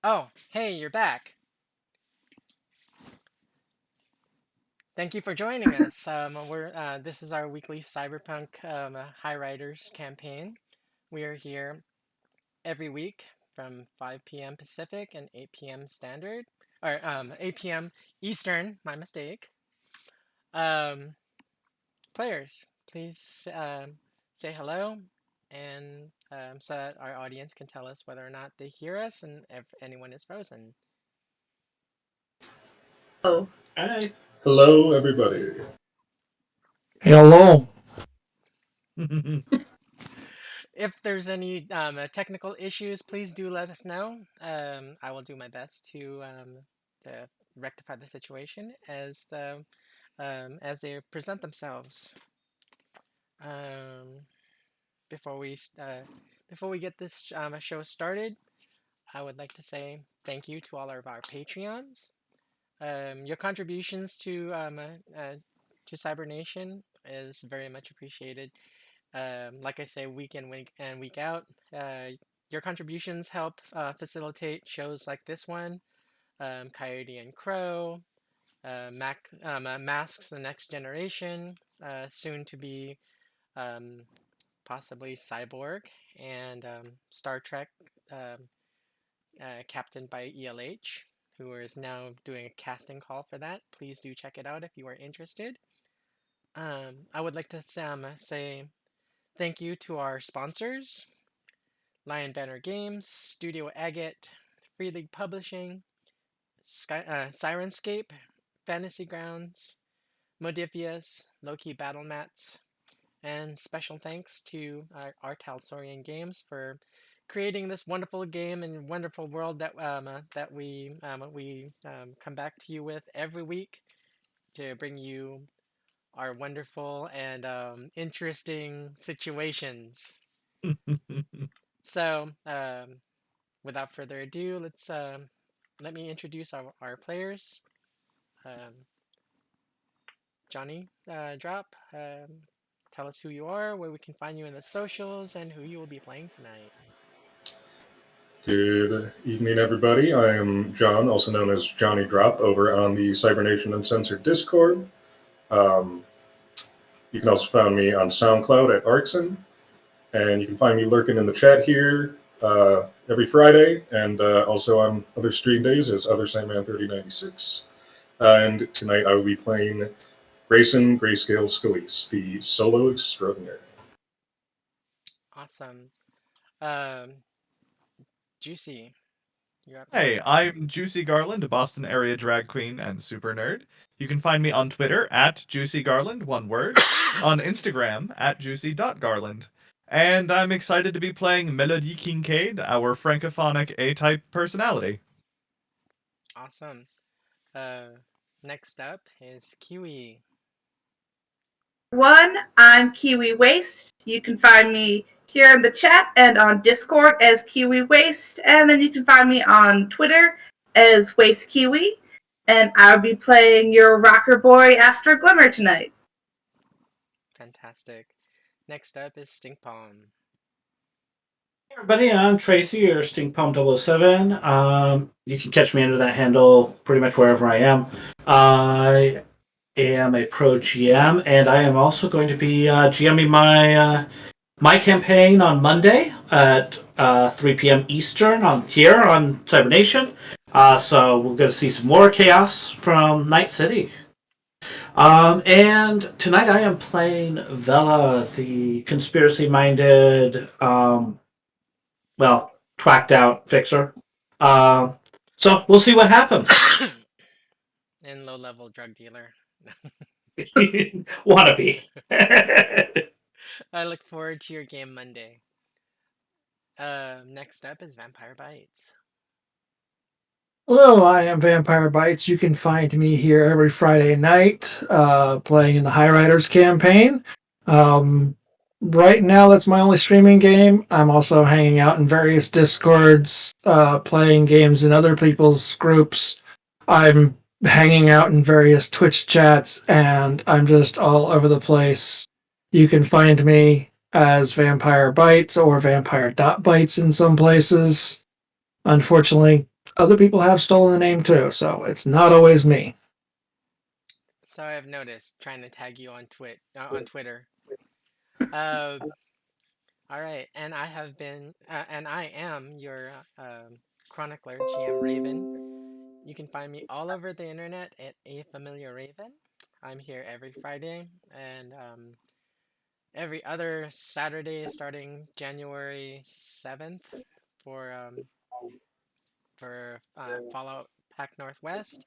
Oh, hey, you're back. Thank you for joining us. We're This is our weekly Cyberpunk Highriders campaign. We are here every week from 5 p.m. Pacific and 8 p.m. Standard, or 8 p.m. Eastern. My mistake. Um, Players, please say hello, and so that our audience can tell us whether or not they hear us and if anyone is frozen. Oh, Hi. Hello, everybody. Hello. If there's any technical issues, please do let us know. I will do my best to rectify the situation as they present themselves. Um, before we before we get this show started, I would like to say thank you to all of our Patreons. Your contributions to Cybernation is very much appreciated. Like I say, week in, week and week out, your contributions help facilitate shows like this one, Coyote and Crow, Masks: The Next Generation, soon to be um, possibly Cyborg, and Star Trek, um, captained by ELH, who is now doing a casting call for that. Please do check it out if you are interested. I would like to say thank you to our sponsors: Lion Banner Games, Studio Agate, Free League Publishing, Sirenscape, Fantasy Grounds, Modifius, Loki Battle Mats, and special thanks to our Talsorian Games for creating this wonderful game and wonderful world that we come back to you with every week to bring you our wonderful and interesting situations. So, without further ado, let me introduce our players. Um, Johnny, drop. Tell us who you are, where we can find you in the socials, and who you will be playing tonight. Good evening, everybody. I am John, also known as Johnny Drop, over on the Cybernation Uncensored Discord. Um, you can also find me on SoundCloud at Arxon, and you can find me lurking in the chat here every Friday, and also on other stream days as Other Sandman 3096. And tonight I will be playing Grayson Grayscale Scalise, the solo extraordinary. Awesome. Um, Juicy, you're up Hey, next. I'm Juicy Garland, a Boston area drag queen and super nerd. You can find me on Twitter at Juicy Garland, one word, on Instagram at juicy.garland. And I'm excited to be playing Melody Kincaid, our francophonic A-type personality. Awesome. Uh, Next up is Kiwi. I'm Kiwi Waste. You can find me here in the chat and on Discord as Kiwi Waste, and then you can find me on Twitter as Waste Kiwi. And I'll be playing your rocker boy Astro Glimmer tonight. Fantastic. Next up is Stink Palm. Hey everybody, I'm Tracy, your Stinkpalm 007. You can catch me under that handle pretty much wherever I am. I am a pro GM, and I am also going to be GMing my campaign on Monday at 3 p.m. Eastern here on Cybernation. So we're going to see some more chaos from Night City. And tonight I am playing Vela, the conspiracy-minded, twacked out fixer. So we'll see what happens. And low level drug dealer. Wannabe. I look forward to your game Monday. Next up is Vampire Bites. Hello, I am Vampire Bites. You can find me here every Friday night, playing in the Highriders campaign. Right now, that's my only streaming game. I'm also hanging out in various Discords, playing games in other people's groups. I'm hanging out in various Twitch chats, and I'm just all over the place. You can find me as Vampire Bites or Vampire.Bites in some places. Unfortunately, other people have stolen the name too, so it's not always me. So I've noticed trying to tag you on on Twitter. Uh, all right, and I am your chronicler, GM Raven. You can find me all over the internet at A Familiar Raven. I'm here every Friday and every other Saturday starting January 7th for Fallout Pack Northwest,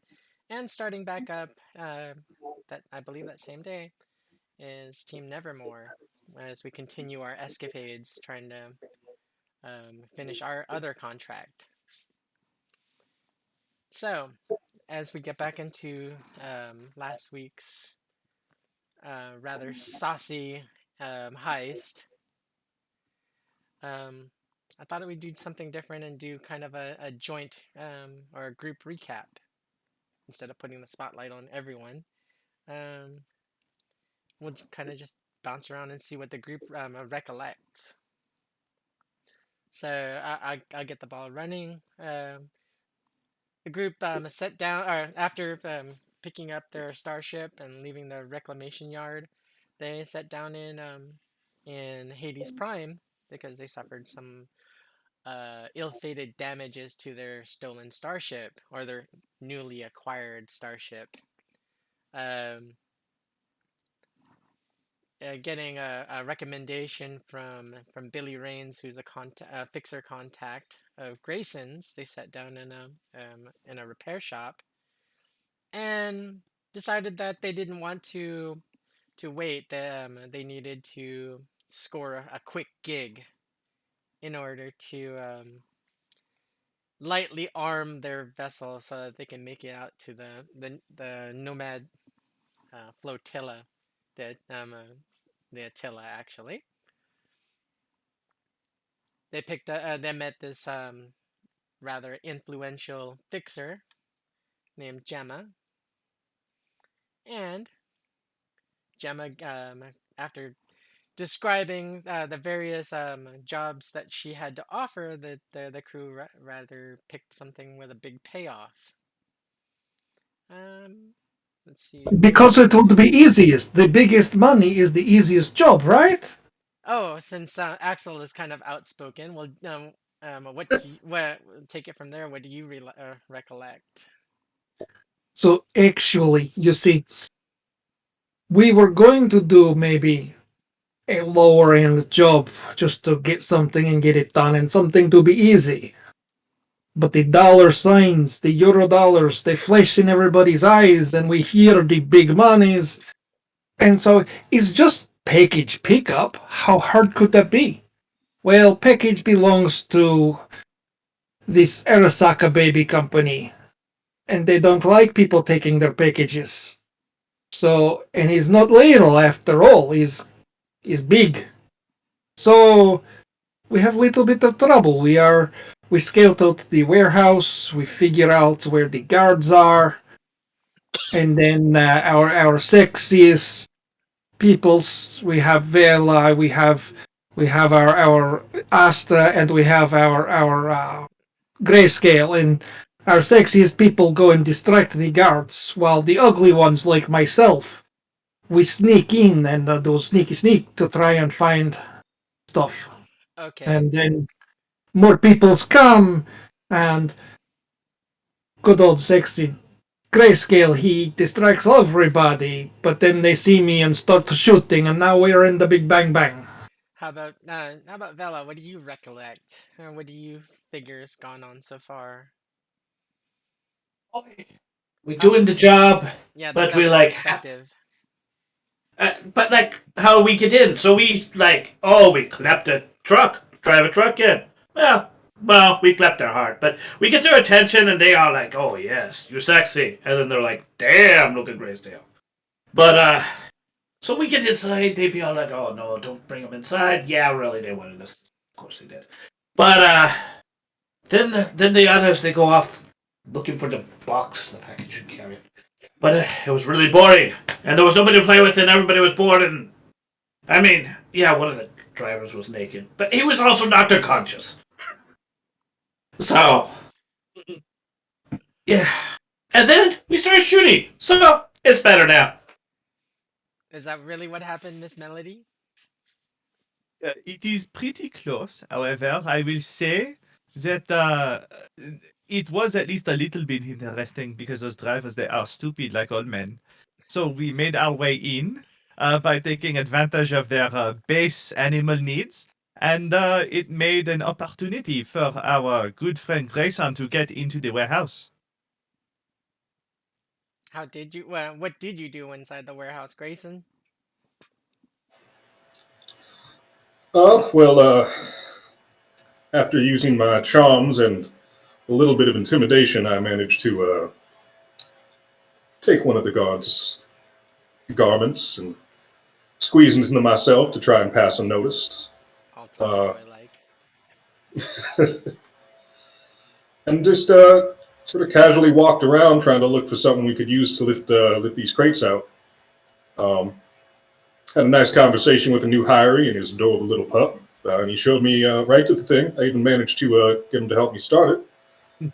and starting back up that I believe that same day is Team Nevermore as we continue our escapades trying to finish our other contract. So, as we get back into last week's rather saucy heist, I thought we'd do something different and do kind of a joint or a group recap instead of putting the spotlight on everyone. Um, we'll kind of just bounce around and see what the group recollects. So I'll get the ball running. The group set down, or after picking up their starship and leaving the reclamation yard, they set down in Hades Prime because they suffered some ill-fated damages to their stolen starship or their newly acquired starship. Um, Getting a recommendation from Billy Rains, who's a fixer contact of Grayson's. They sat down in a repair shop and decided that they didn't want to wait. They needed to score a quick gig in order to lightly arm their vessel so that they can make it out to the Nomad flotilla, the Attila actually. They met this rather influential fixer named Gemma, and Gemma, after describing the various jobs that she had to offer, the crew rather picked something with a big payoff. Um, let's see. Because it would be easiest. The biggest money is the easiest job, right? Oh, since Axel is kind of outspoken, well, what take it from there? What do you recollect? So actually, you see, we were going to do maybe a lower end job just to get something and get it done and something to be easy. But the dollar signs, the euro dollars, they flash in everybody's eyes and we hear the big monies. And so it's just package pickup. How hard could that be? Well, package belongs to this Arasaka baby company, and they don't like people taking their packages. So, and he's not little after all. He's big. So we have a little bit of trouble. We scout out the warehouse. We figure out where the guards are, and then our sexiest peoples. We have Vela. We have our Astra, and we have our Grayscale, and our sexiest people go and distract the guards, while the ugly ones like myself, we sneak in and do sneaky sneak to try and find stuff. Okay. And then more peoples come, and good old sexy Grayscale, he distracts everybody, but then they see me and start shooting, and now we're in the big bang bang. How about Vela? What do you recollect? What do you figure has gone on so far? We're doing the job, Yeah, but that's we your like, perspective. but like, how we get in? So we like, we clapped a truck, drive a truck in. Well, we clapped their heart, but we get their attention, and they are like, "Oh yes, you're sexy," and then they're like, "Damn, look at Graysdale." But so we get inside, they'd be all like, "Oh no, don't bring them inside." Yeah, really, they wanted us. Of course they did. But then the others they go off looking for the box, the package and carry it. But it was really boring, and there was nobody to play with, and everybody was bored. And I mean, yeah, one of the drivers was naked, but he was also knocked unconscious. So Yeah. And then we started shooting, so it's better now. Is that really what happened, Miss Melody? It is pretty close. However, I will say that it was at least a little bit interesting because those drivers, they are stupid like old men. So we made our way in by taking advantage of their base animal needs. And it made an opportunity for our good friend Grayson to get into the warehouse. What did you do inside the warehouse, Grayson? Oh, well, after using my charms and a little bit of intimidation, I managed to take one of the guards' garments and squeeze into myself to try and pass unnoticed. All tomato Uh, I like. and just sort of casually walked around trying to look for something we could use to lift these crates out. Um, Had a nice conversation with a new hiree and his adorable little pup, and he showed me right to the thing. I even managed to get him to help me start it,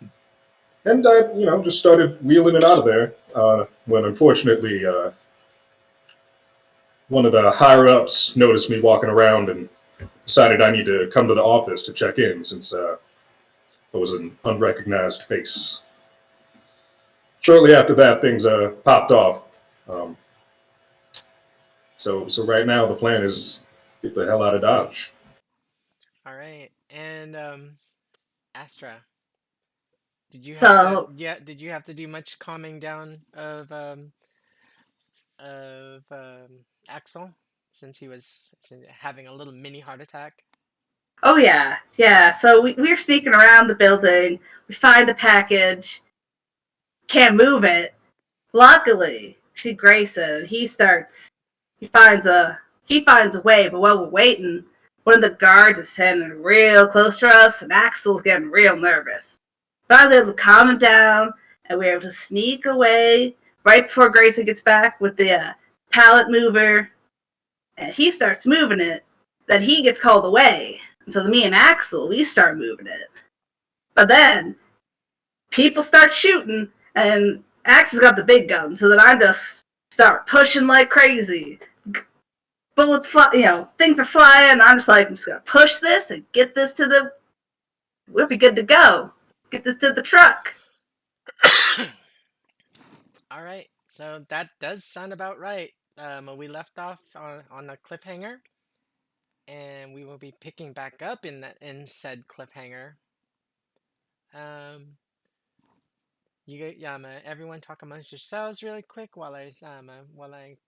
and I, just started wheeling it out of there. When unfortunately, one of the higher ups noticed me walking around and decided I need to come to the office to check in since I was an unrecognized face. Shortly after that, things popped off. Um, so right now the plan is get the hell out of Dodge. All right. And Astra, So, did you have to do much calming down of Axel since he was having a little mini heart attack? oh yeah, yeah. So we're sneaking around the building. We find the package. Can't move it. Luckily, we see Grayson. He finds a way. But while we're waiting, one of the guards is standing real close to us, and Axel's getting real nervous. But I was able to calm him down, and we were able to sneak away right before Grayson gets back with the pallet mover, and he starts moving it. Then he gets called away, and so me and Axel, we start moving it. But then people start shooting, and Axel's got the big gun, so then I just start pushing like crazy. Things are flying. I'm just gonna push this and get this to the. We'll be good to go. Get this to the truck. All right. So that does sound about right. We left off on a cliffhanger, and we will be picking back up in said cliffhanger. Everyone talk amongst yourselves really quick while I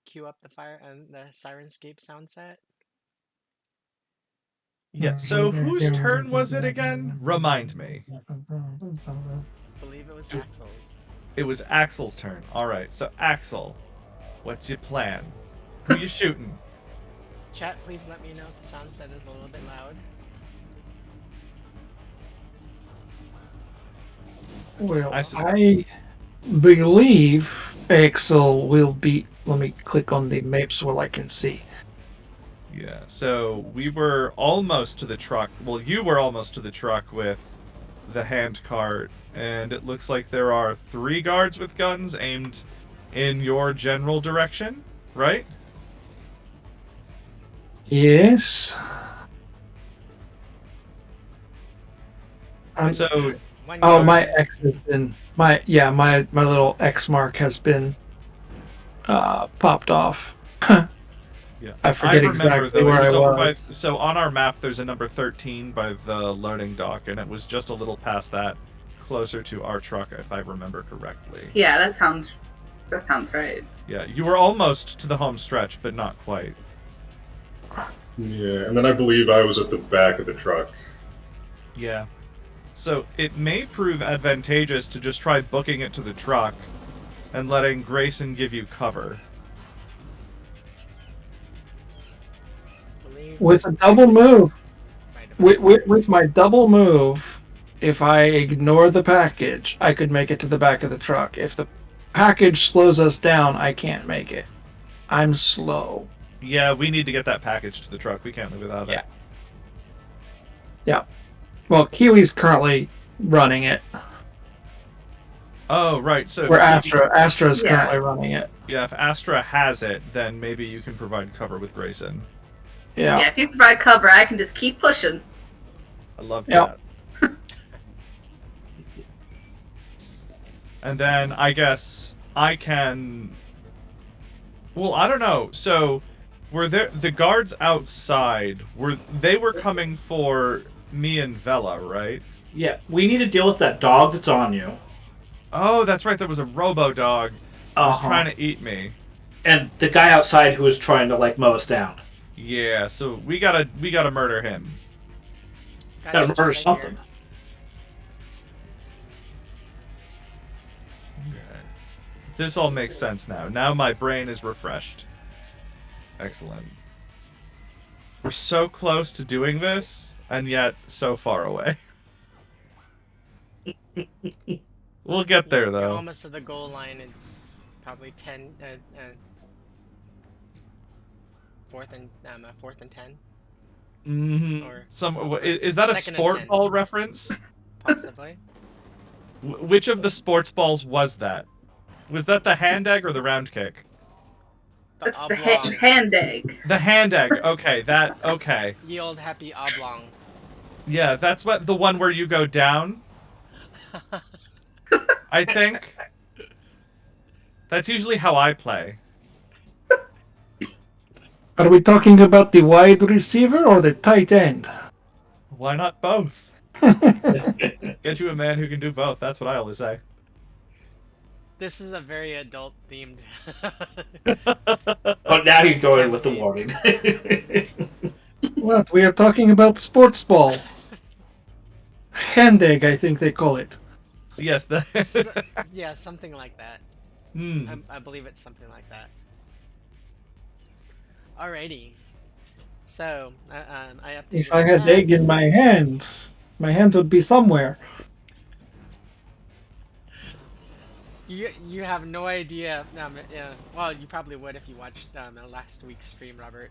cue up the fire and the Sirenscape sound set. Yeah, so whose turn was it again? Remind me. I believe it was Axel's. It was Axel's turn. Alright, so Axel, what's your plan? Who you shooting? Chat, please let me know if the sound set is a little bit loud. Well, I see. I believe Axel will be. Let me click on the map so I can see. Yeah, so we were almost to the truck. Well, you were almost to the truck with the hand cart, and it looks like there are 3 guards with guns aimed in your general direction, right? Yes. So, One Oh, guard- my X has been my little X mark has been popped off. yeah. I forget exactly where I it over was. so on our map, there's a number 13 by the loading dock, and it was just a little past that, closer to our truck, if I remember correctly. Yeah, that sounds right. Yeah, you were almost to the home stretch, but not quite. Yeah, and then I believe I was at the back of the truck. Yeah. So it may prove advantageous to just try booking it to the truck and letting Grayson give you cover. With a double move, with my double move, if I ignore the package, I could make it to the back of the truck. If the package slows us down, I can't make it. I'm slow. Yeah, we need to get that package to the truck. We can't live without it. Yeah. Well, Kiwi's currently running it. Oh, right. So Where Astra is Yeah. currently running it. yeah, if Astra has it, then maybe you can provide cover with Grayson. Yeah, Yeah. if you provide cover, I can just keep pushing. I love Yep. that. And then I guess I can. Well, I don't know. So, were there the guards outside? Were coming for me and Vela, right? Yeah, we need to deal with that dog that's on you. Oh, that's right. There was a robo dog that was trying to eat me. And the guy outside who was trying to like mow us down. Yeah, so we gotta murder him. Gotta murder right something. This all makes sense now. Now my brain is refreshed. Excellent. We're so close to doing this, and yet so far away. We'll get there, You're though. almost to the goal line. It's probably 10, fourth and 10, Mm-hmm. or Is that a second and sport 10. ball reference? possibly. Which of the sports balls was that? Was that the hand egg or the round kick? That's the oblong. hand egg. The hand egg. Okay, okay. Ye old happy oblong. Yeah, that's what the one where you go down. I think. That's usually how I play. Are we talking about the wide receiver or the tight end? Why not both? Get you a man who can do both. That's what I always say. This is a very adult themed. Oh, now you're going with the warning. What? We are talking about sports ball. Hand egg, I think they call it. Yes, Yeah, something like that. I believe it's something like that. Alrighty. So, I updated. If I had egg in my hand would be somewhere. You have no idea. Yeah, well, you probably would if you watched last week's stream, Robert.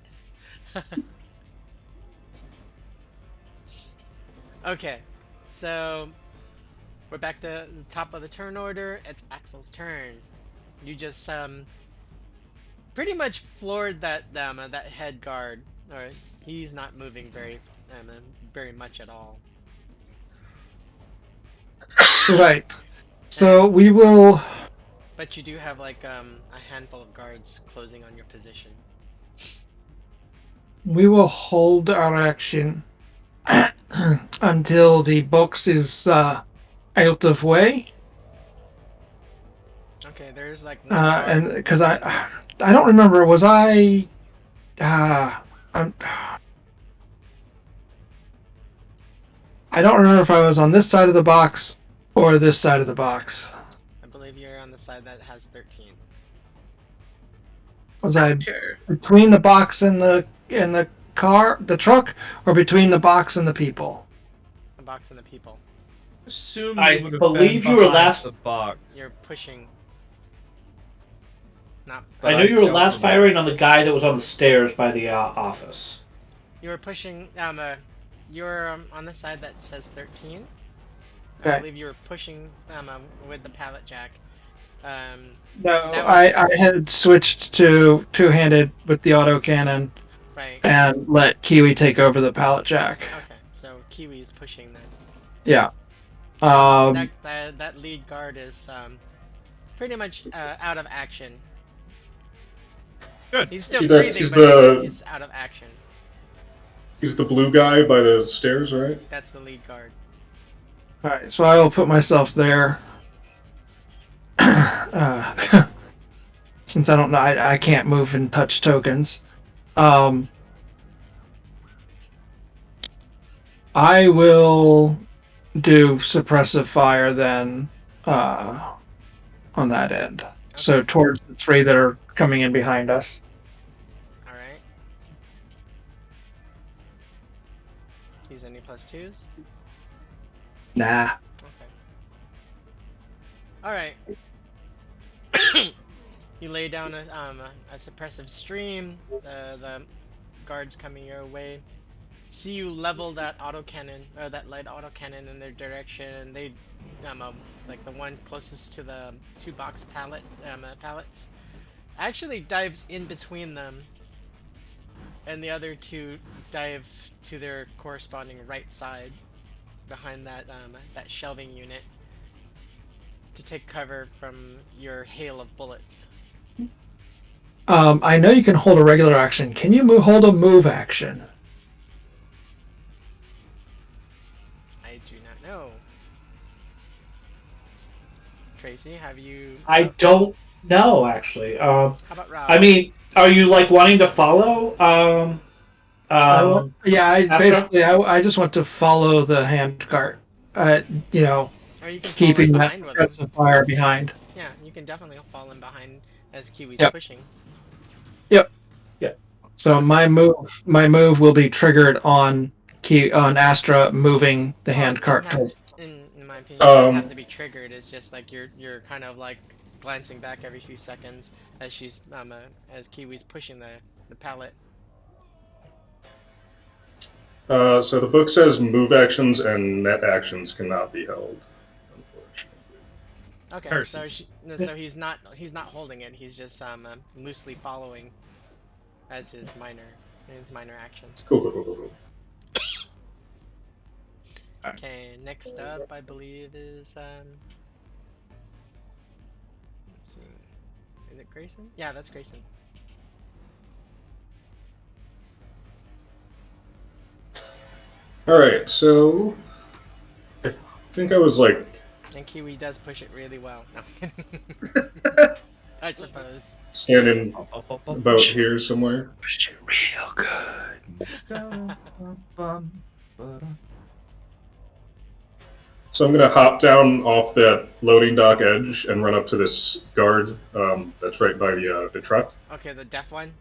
Okay, so we're back to the top of the turn order. It's Axel's turn. You just pretty much floored that that head guard. Or he's not moving very much at all. Right. So we will. But you do have like a handful of guards closing on your position. We will hold our action until the box is out of way. Okay, there's like one guard. And because I don't remember, was I? I don't remember if I was on this side of the box or this side of the box. I believe you're on the side that has 13. Was I Sure. between the box and the truck, or between the box and the people? The box and the people. Assume I you would have believe been you were behind last- the box. You're pushing. Not. I know you were don't last remember. firing on the guy that was on the stairs by the office. You were pushing. You're on the side that says 13. I Okay. believe you were pushing with the pallet jack. No, That was- I had switched to two-handed with the autocannon Right. and let Kiwi take over the pallet jack. Okay. So Kiwi is pushing then. Yeah. That lead guard is pretty much out of action. Good. He's still See that- breathing, he's but the- he's out of action. He's the blue guy by the stairs, right? That's the lead guard. Alright, so I will put myself there. Since I don't know, I can't move and touch tokens. I will do suppressive fire then on that end. So Okay. towards the three that are coming in behind us. All right. Use any +2s? Nah. Okay. All right. You lay down a suppressive stream. The guards coming your way see you level that autocannon or that light autocannon in their direction, and they like the one closest to the two box pallets, actually dives in between them, and the other two dive to their corresponding right side behind that shelving unit to take cover from your hail of bullets. I know you can hold a regular action. Can you hold a move action? I do not know. Tracy, have you? I don't know actually. How about Rob? I mean, are you like wanting to follow? Yeah, Astra? I just want to follow the hand cart. You know, Or you can fall in keeping that behind with him. suppressive fire behind. Yeah, you can definitely fall in behind as Kiwi's Yep. pushing. Yep. Yeah. So my move will be triggered on Astra moving the Well, hand it cart. doesn't have, in my opinion, it doesn't have to be triggered. It's just like you're kind of like glancing back every few seconds as she's as Kiwi's pushing the pallet. So the book says move actions and net actions cannot be held, unfortunately. Okay, Curses. so he's not holding it. He's just loosely following as his minor action. Cool. Okay, next up I believe is let's see. Is it Grayson? Yeah, that's Grayson. Alright, so I think I was like And Kiwi does push it really well. No. I suppose. standing about here somewhere. Push it real good. So I'm gonna hop down off that loading dock edge and run up to this guard that's right by the truck. Okay, the deaf one.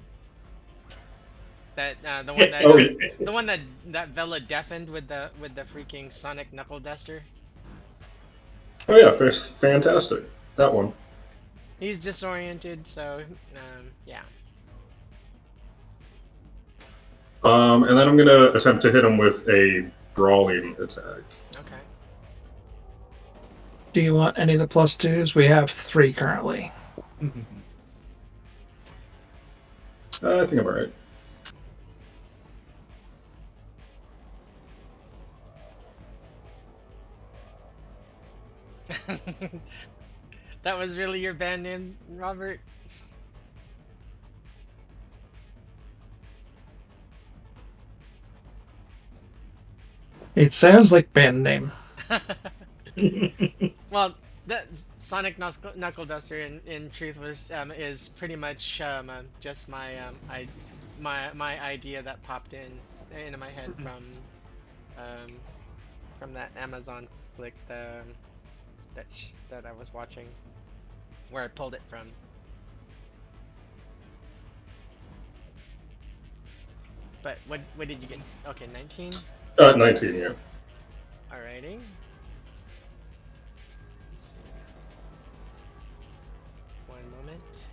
That the Yeah. one that Oh, yeah. the one that Vela deafened with the freaking sonic knuckle duster. Oh yeah, fantastic. That one. He's disoriented, so yeah. And then I'm gonna attempt to hit him with a brawling attack. Okay. Do you want any of the +2s? We have 3 currently. I think I'm alright. That was really your band name, Robert? It sounds like band name. Well, that Sonic Knuckle Duster in truth was is pretty much just my my idea that popped into my head from that Amazon flick that I was watching, where I pulled it from. But what did you get? Okay, 19. 19, yeah. Alrighty. Let's see. One moment.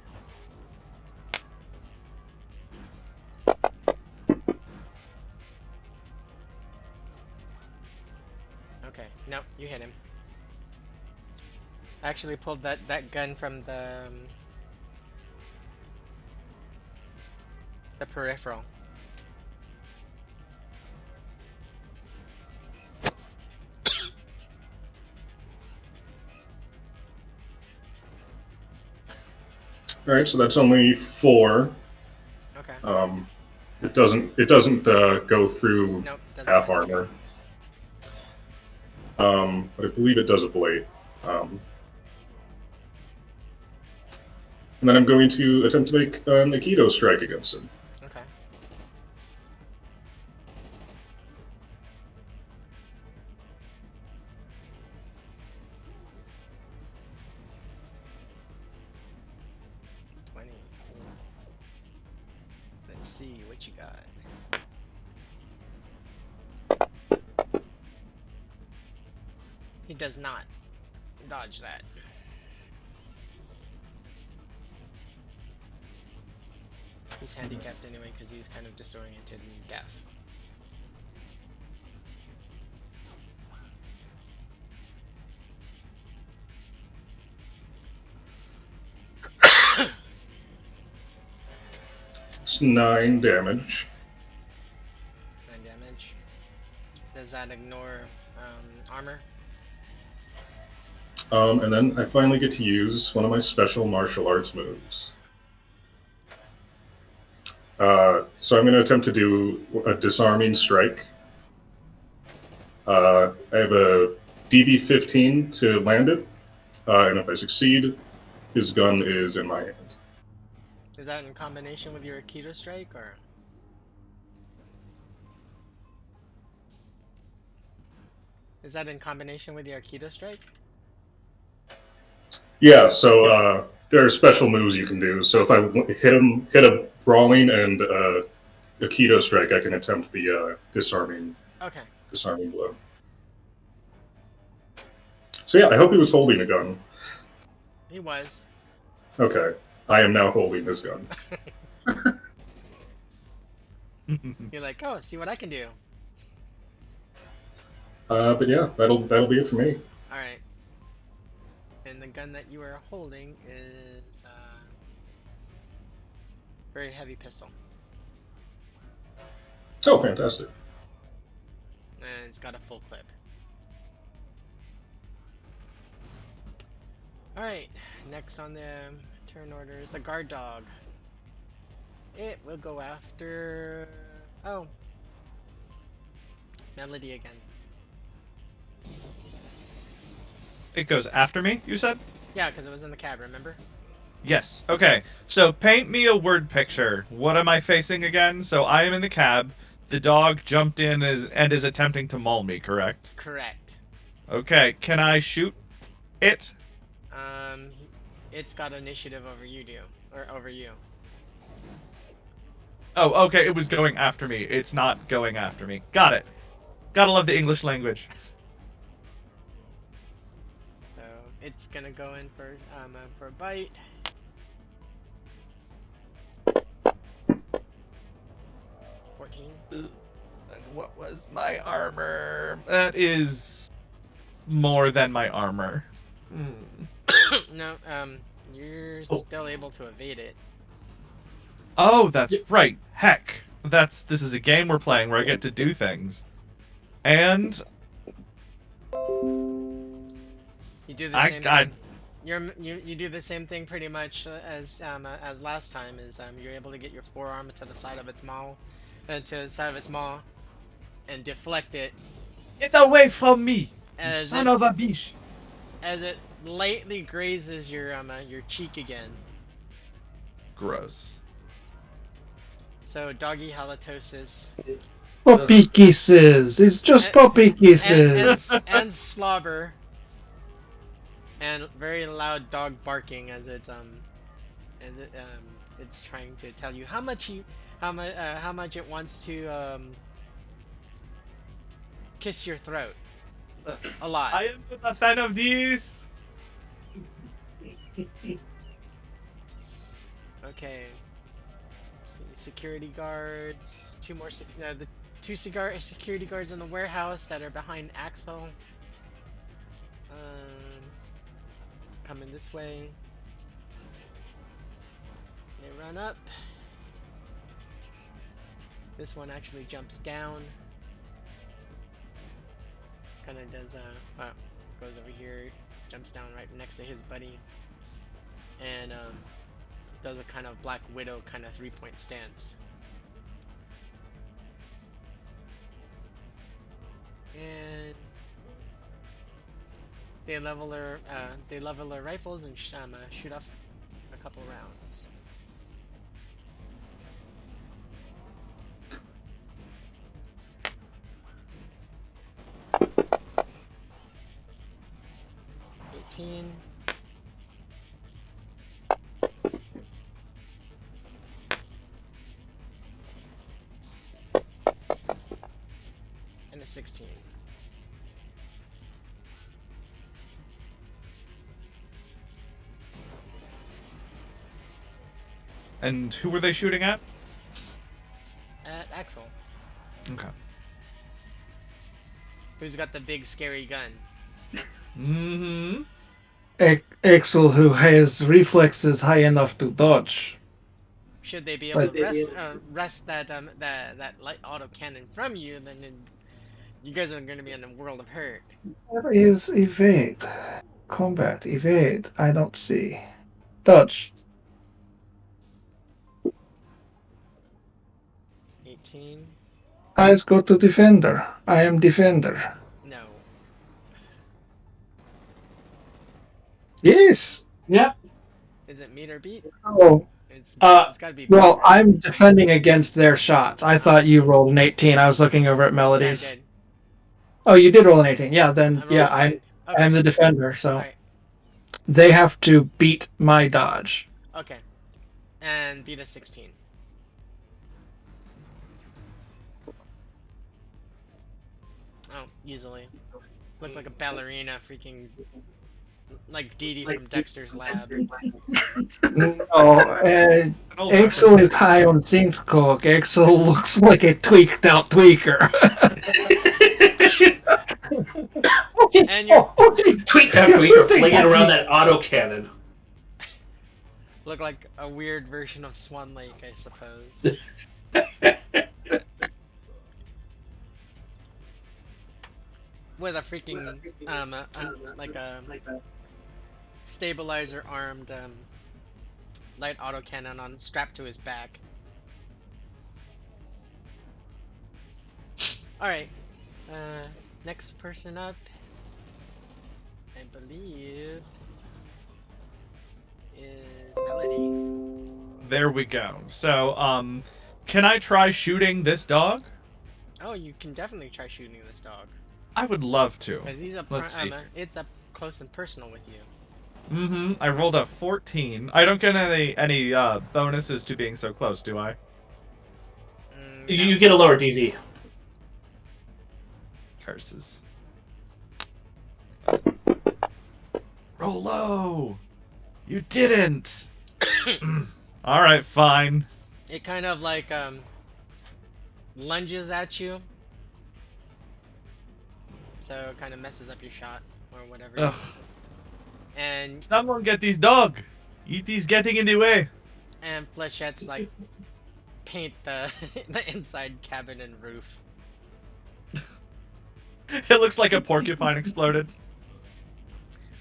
Okay, no, you hit him. I actually pulled that gun from the peripheral. Alright, so that's only 4. Okay. It doesn't go through Nope, doesn't half hit. armor. But I believe it does a blade. And then I'm going to attempt to make an Aikido strike against him. Okay. Let's see what you got. He does not dodge that. He's handicapped anyway because he's kind of disoriented and deaf. It's 9 damage. 9 damage. Does that ignore armor? And then I finally get to use one of my special martial arts moves. So I'm going to attempt to do a disarming strike. I have a DV-15 to land it, and if I succeed, his gun is in my hand. Is that in combination with your Aikido strike, or? Is that in combination with your Aikido strike? Yeah, so there are special moves you can do. So if I hit a brawling and Aikido strike, I can attempt the disarming blow. So yeah, I hope he was holding a gun. He was. Okay, I am now holding his gun. You're like, oh, see what I can do. But yeah, that'll be it for me. All right. And the gun that you are holding is very heavy pistol. Oh, fantastic. And it's got a full clip. Alright, next on the turn order is the guard dog. It will go after... Oh. Melody again. It goes after me, you said? Yeah, because it was in the cab, remember? Yes. Okay. So paint me a word picture. What am I facing again? So I am in the cab. The dog jumped in and is attempting to maul me, correct? Correct. Okay. Can I shoot it? It's got initiative over you, over you. Oh, okay. It was going after me. It's not going after me. Got it. Gotta love the English language. So it's gonna go in for a bite. And what was my armor? That is more than my armor. No, you're still able to evade it. Oh, that's right. Heck. This is a game we're playing where I get to do things. And you do the same thing. You do the same thing pretty much as last time. You're able to get your forearm to the side of its maw, and deflect it. Get away from me, as son of a bitch! As it lightly grazes your cheek again. Gross. So doggy halitosis. Puppy kisses. It's just puppy kisses. And slobber. And very loud dog barking as it's trying to tell you how much it wants to kiss your throat. A lot. I am not a fan of this. Okay. Security guards. The two security guards in the warehouse that are behind Axel. Coming this way. They run up. This one actually jumps down. Kind of does goes over here, jumps down right next to his buddy, and does a kind of Black Widow kind of 3-point stance. And they level their rifles and shoot off a couple rounds. And a 16. And who were they shooting at? At Axel. Okay. Who's got the big scary gun? Axel, who has reflexes high enough to dodge. Should they be able But to wrest that light auto cannon from you, then you guys are going to be in a world of hurt. where is evade? Combat, evade. I don't see. Dodge. 18. Eyes go to defender. I am defender. No. Yes. Yep. Is it meet or beat? Oh, It's Uh, got to be beat. well, right? I'm defending against their shots. I thought you rolled an 18. I was looking over at Yeah, I Melody's. did. Oh, you did roll an 18. Yeah, then I rolled yeah, a I'm 9. Okay. I'm the defender, so All right. they have to beat my dodge. Okay. And beat a 16. Oh, easily. Look like a ballerina, freaking like Dee Dee from Dexter's Lab. No, Axel is high on zinc coke. Axel looks like a tweaked out tweaker. And you're tweak that tweaker, flinging around that autocannon. look like a weird version of Swan Lake, I suppose. With a freaking like a stabilizer armed light autocannon on strapped to his back. All right, next person up, I believe, is Melody. There we go. So, can I try shooting this dog? Oh, you can definitely try shooting this dog I would love to. because he's up. Let's see. It's up close and personal with you. Mm-hmm. I rolled a 14. I don't get any bonuses to being so close, do I? No. You get a lower DV. Curses. Roll low. You didn't. All right, fine. It kind of like lunges at you, so it kind of messes up your shot or whatever. Ugh. And Someone get this dog. E.T.'s getting in the way. Flechette's like paint the the inside cabin and roof. It looks like a porcupine exploded.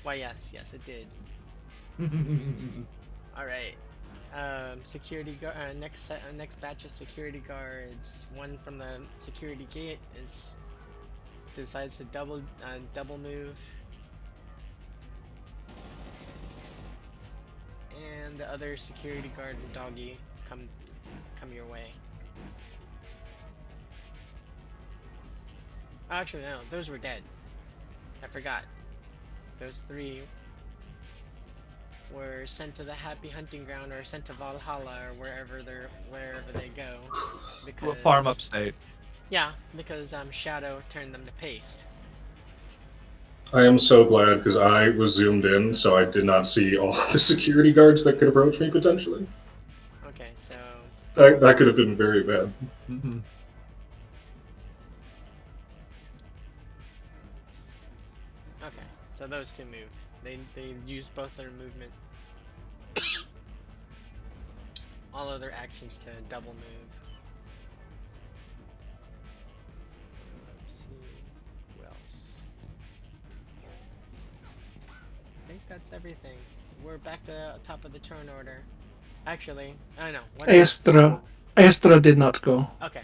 Why, yes, it did. All right. Security guard. Next batch of security guards. One from the security gate decides to double move, and the other security guard and doggy come your way. Actually, no, those were dead. I forgot. Those 3 were sent to the Happy Hunting Ground or sent to Valhalla or wherever they go. To a farm upstate. Yeah, because Shadow turned them to paste. I am so glad because I was zoomed in, so I did not see all of the security guards that could approach me potentially. Okay, so That could have been very bad. Mm-hmm. okay, so those 2 move. They use both their movement, all other actions to double move. Let's see, who else? I think that's everything. We're back to the top of the turn order. Actually, I know. Estra did not go. Okay.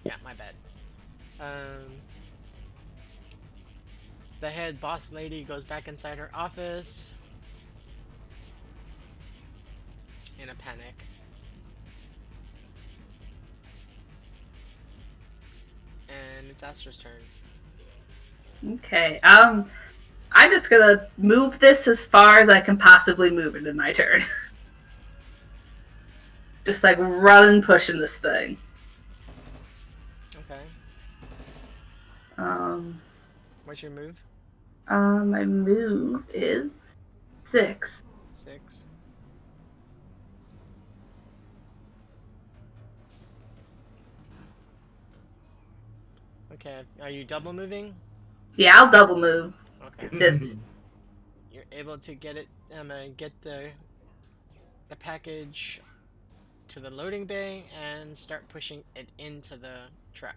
Yeah, my bad. The head boss lady goes back inside her office in a panic. And it's Astra's turn. Okay. I'm just gonna move this as far as I can possibly move it in my turn. Just like run pushing this thing. Okay. What's your move? My move is 6. 6. Okay, are you double moving? Yeah, I'll double move. Okay. This. You're able to get it, get the package to the loading bay and start pushing it into the truck.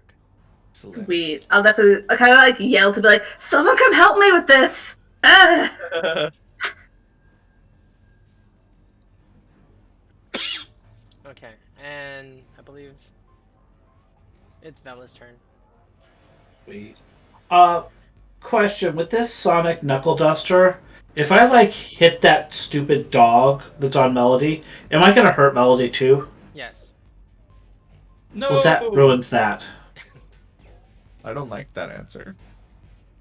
Excellent. Sweet. I'll definitely kind of like yell to be like, someone come help me with this. Ah. Okay, and I believe it's Vela's turn. Sweet. Question with this sonic knuckle duster, if I like hit that stupid dog that's on Melody, am I gonna hurt Melody too? Yes. No, Well, that ruins that. I don't like that answer.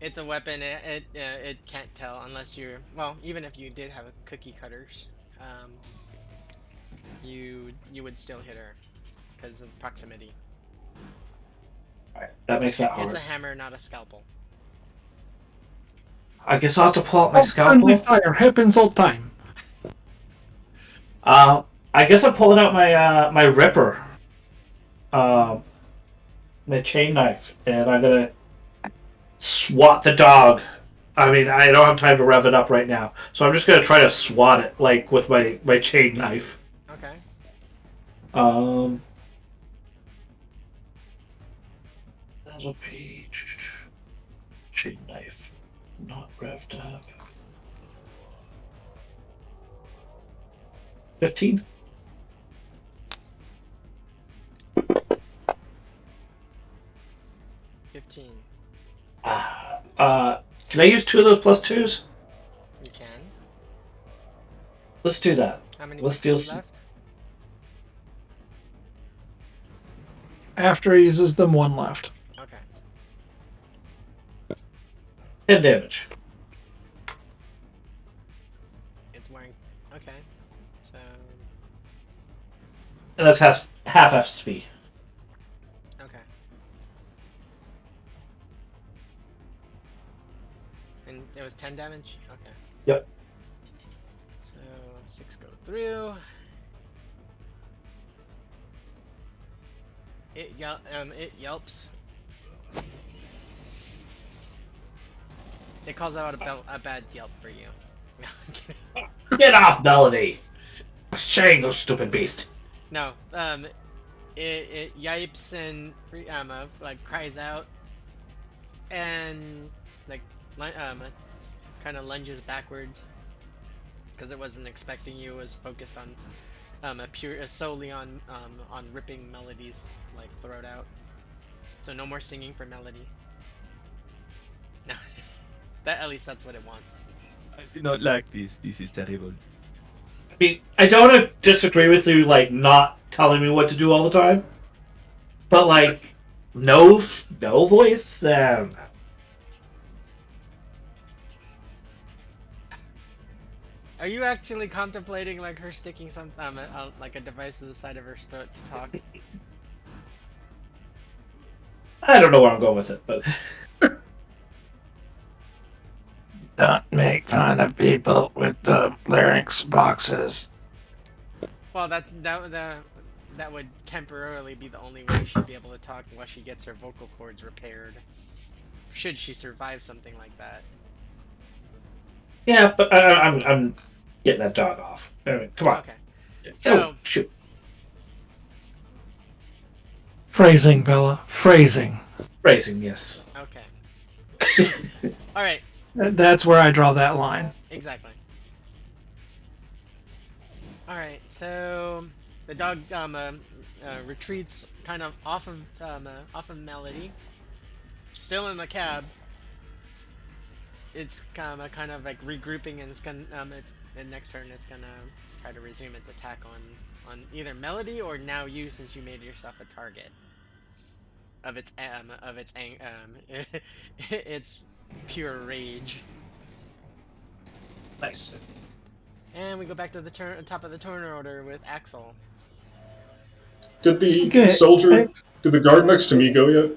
It's a weapon. It can't tell unless you're well. Even if you did have cookie cutters, you would still hit her because of proximity. Alright, that makes that hard. It's a hammer, not a scalpel. I guess I'll have to pull out my Friendly scalpel. fire happens all time. I guess I'm pulling out my my ripper, my chain knife, and I'm gonna swat the dog. I mean, I don't have time to rev it up right now, so I'm just gonna try to swat it like with my chain knife. Okay. That'll be chain knife, not revved up. 15. 15. Can I use 2 of those plus 2s? You can. Let's do that. How many Let's pieces deal- left? After he uses them, 1 left. Okay. 10 damage. It's wearing. Okay. So. And that's half FSP. Okay. And it was 10 damage? Okay. Yep. So 6 go through. It yelps. It calls out a bad yelp for you. No, I'm kidding. Get off, Melody! Shame, you stupid beast. No, it yipes and like cries out, and like kind of lunges backwards because it wasn't expecting you. It was focused on solely on ripping Melody's like throat out. So no more singing for Melody. No, at least that's what it wants. I do not like this. This is terrible. I mean, I don't disagree with you, like, not telling me what to do all the time. But, like, no voice, Are you actually contemplating like her sticking some like a device to the side of her throat to talk? I don't know where I'm going with it, but... Don't make fun of people with the larynx boxes. Well, that would temporarily be the only way she'd be able to talk while she gets her vocal cords repaired. Should she survive something like that? Yeah, but I'm getting that dog off. Anyway, come on. Okay. So Shoot. Phrasing, Bella. Phrasing. Phrasing, yes. okay. All right. That's where I draw that line. Exactly. All right. So the dog retreats kind of off of Melody, still in the cab. It's kind of like regrouping, and it's gonna the next turn it's gonna try to resume its attack on either Melody or now you, since you made yourself a target of its its pure rage. Nice. And we go back to the top of the turn order with Axel. Did the Okay. soldier, did the guard next to me go yet?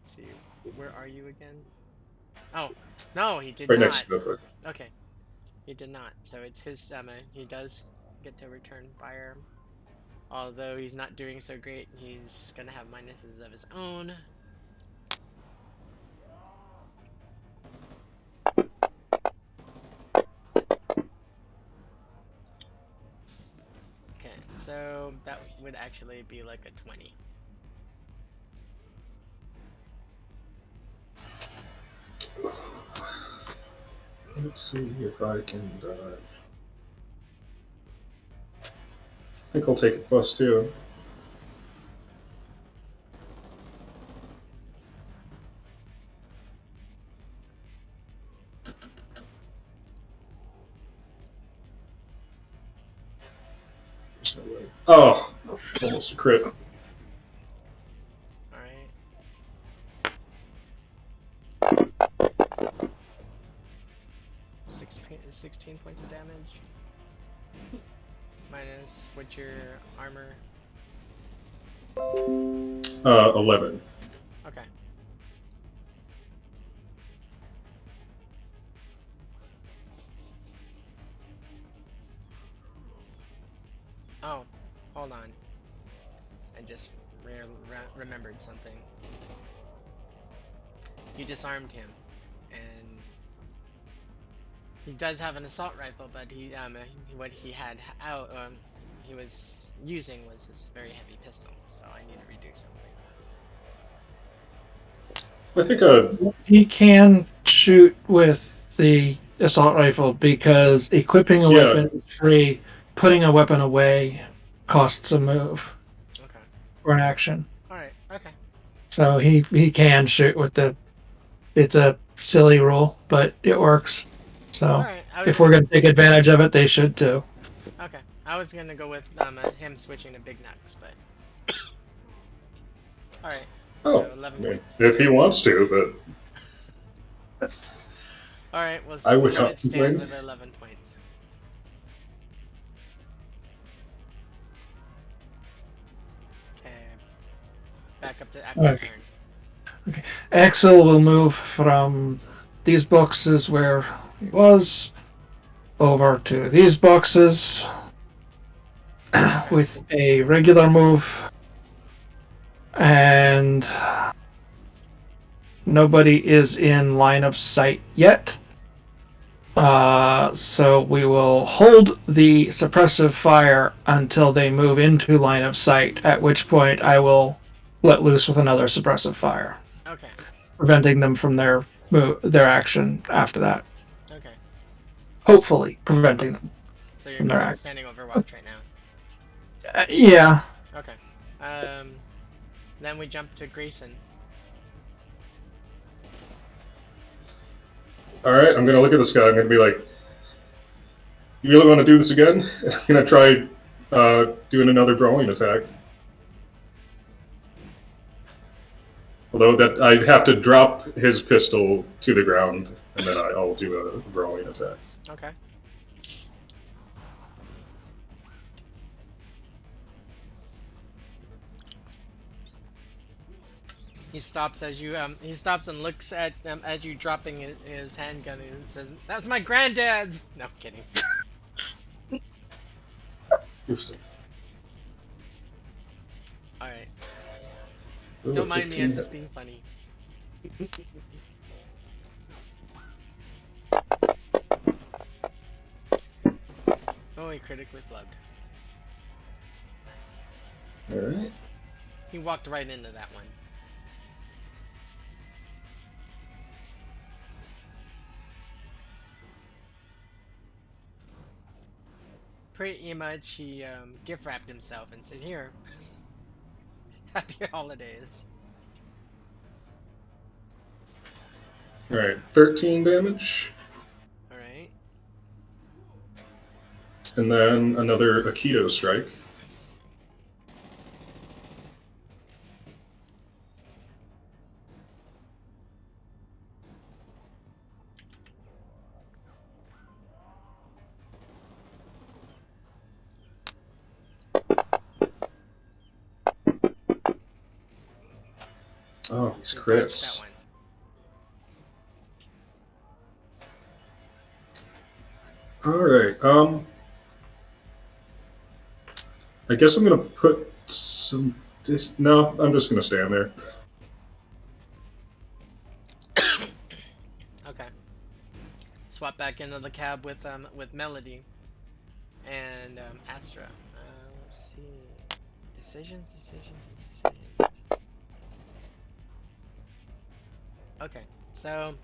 Let's see, where are you again? Oh, no, he did Right not. next to the Okay, he did not. So it's his. He does get to return fire, although he's not doing so great. He's gonna have minuses of his own. So that would actually be like a 20. Let's see if I can dodge. I think I'll take a +2. There's no way. Oh, almost a crit. Alright. Six, 16 points of damage. Minus what's your armor? 11. Okay. Oh, hold on. I just remembered something. You disarmed him, and he does have an assault rifle, but what he had out he was using was this very heavy pistol, so I need to redo something. I think He can shoot with the assault rifle because equipping a Yeah. weapon is free. Putting a weapon away costs a move Okay. or an action. All right. Okay. So he can shoot with the. It's a silly rule, but it works. So All right. if we're going to take advantage of it, they should too. Okay. I was gonna go with him switching to big nuts, but. All right. Oh, So 11 I mean, points. if he wants to, but All right. We'll I would let not it stand complain. with 11 points. Okay. Back up to Axel's Okay. turn. Axel will move from these boxes where he was over to these boxes with a regular move, and nobody is in line of sight yet. So we will hold the suppressive fire until they move into line of sight, at which point I will let loose with another suppressive fire, Okay. preventing them from their action after that. Okay. Hopefully, preventing them So you're from their currently action. standing overwatch right now. Yeah. Okay. Then we jump to Grayson. Alright, I'm gonna look at this guy. I'm gonna be like, you really want to do this again? I'm gonna try doing another brawling attack. Although that I'd have to drop his pistol to the ground, and then I'll do a brawling attack. Okay. He stops as you he stops and looks at as you dropping his handgun and says, "That's my granddad's." No, kidding. Oops. All right. Ooh, Don't mind me. I'm 15 just hit. being funny. Oh, he critically flubbed. Alright. He walked right into that one. Pretty much, he gift wrapped himself and said, "Here, happy holidays." Alright, 13 damage. All right. And then another Aikido strike. Oh, these He dodged crits. that one. Alright, I guess I'm gonna put some no, I'm just gonna stand there. Okay. Swap back into the cab with Melody and Astra. Let's see. Decisions. Okay, so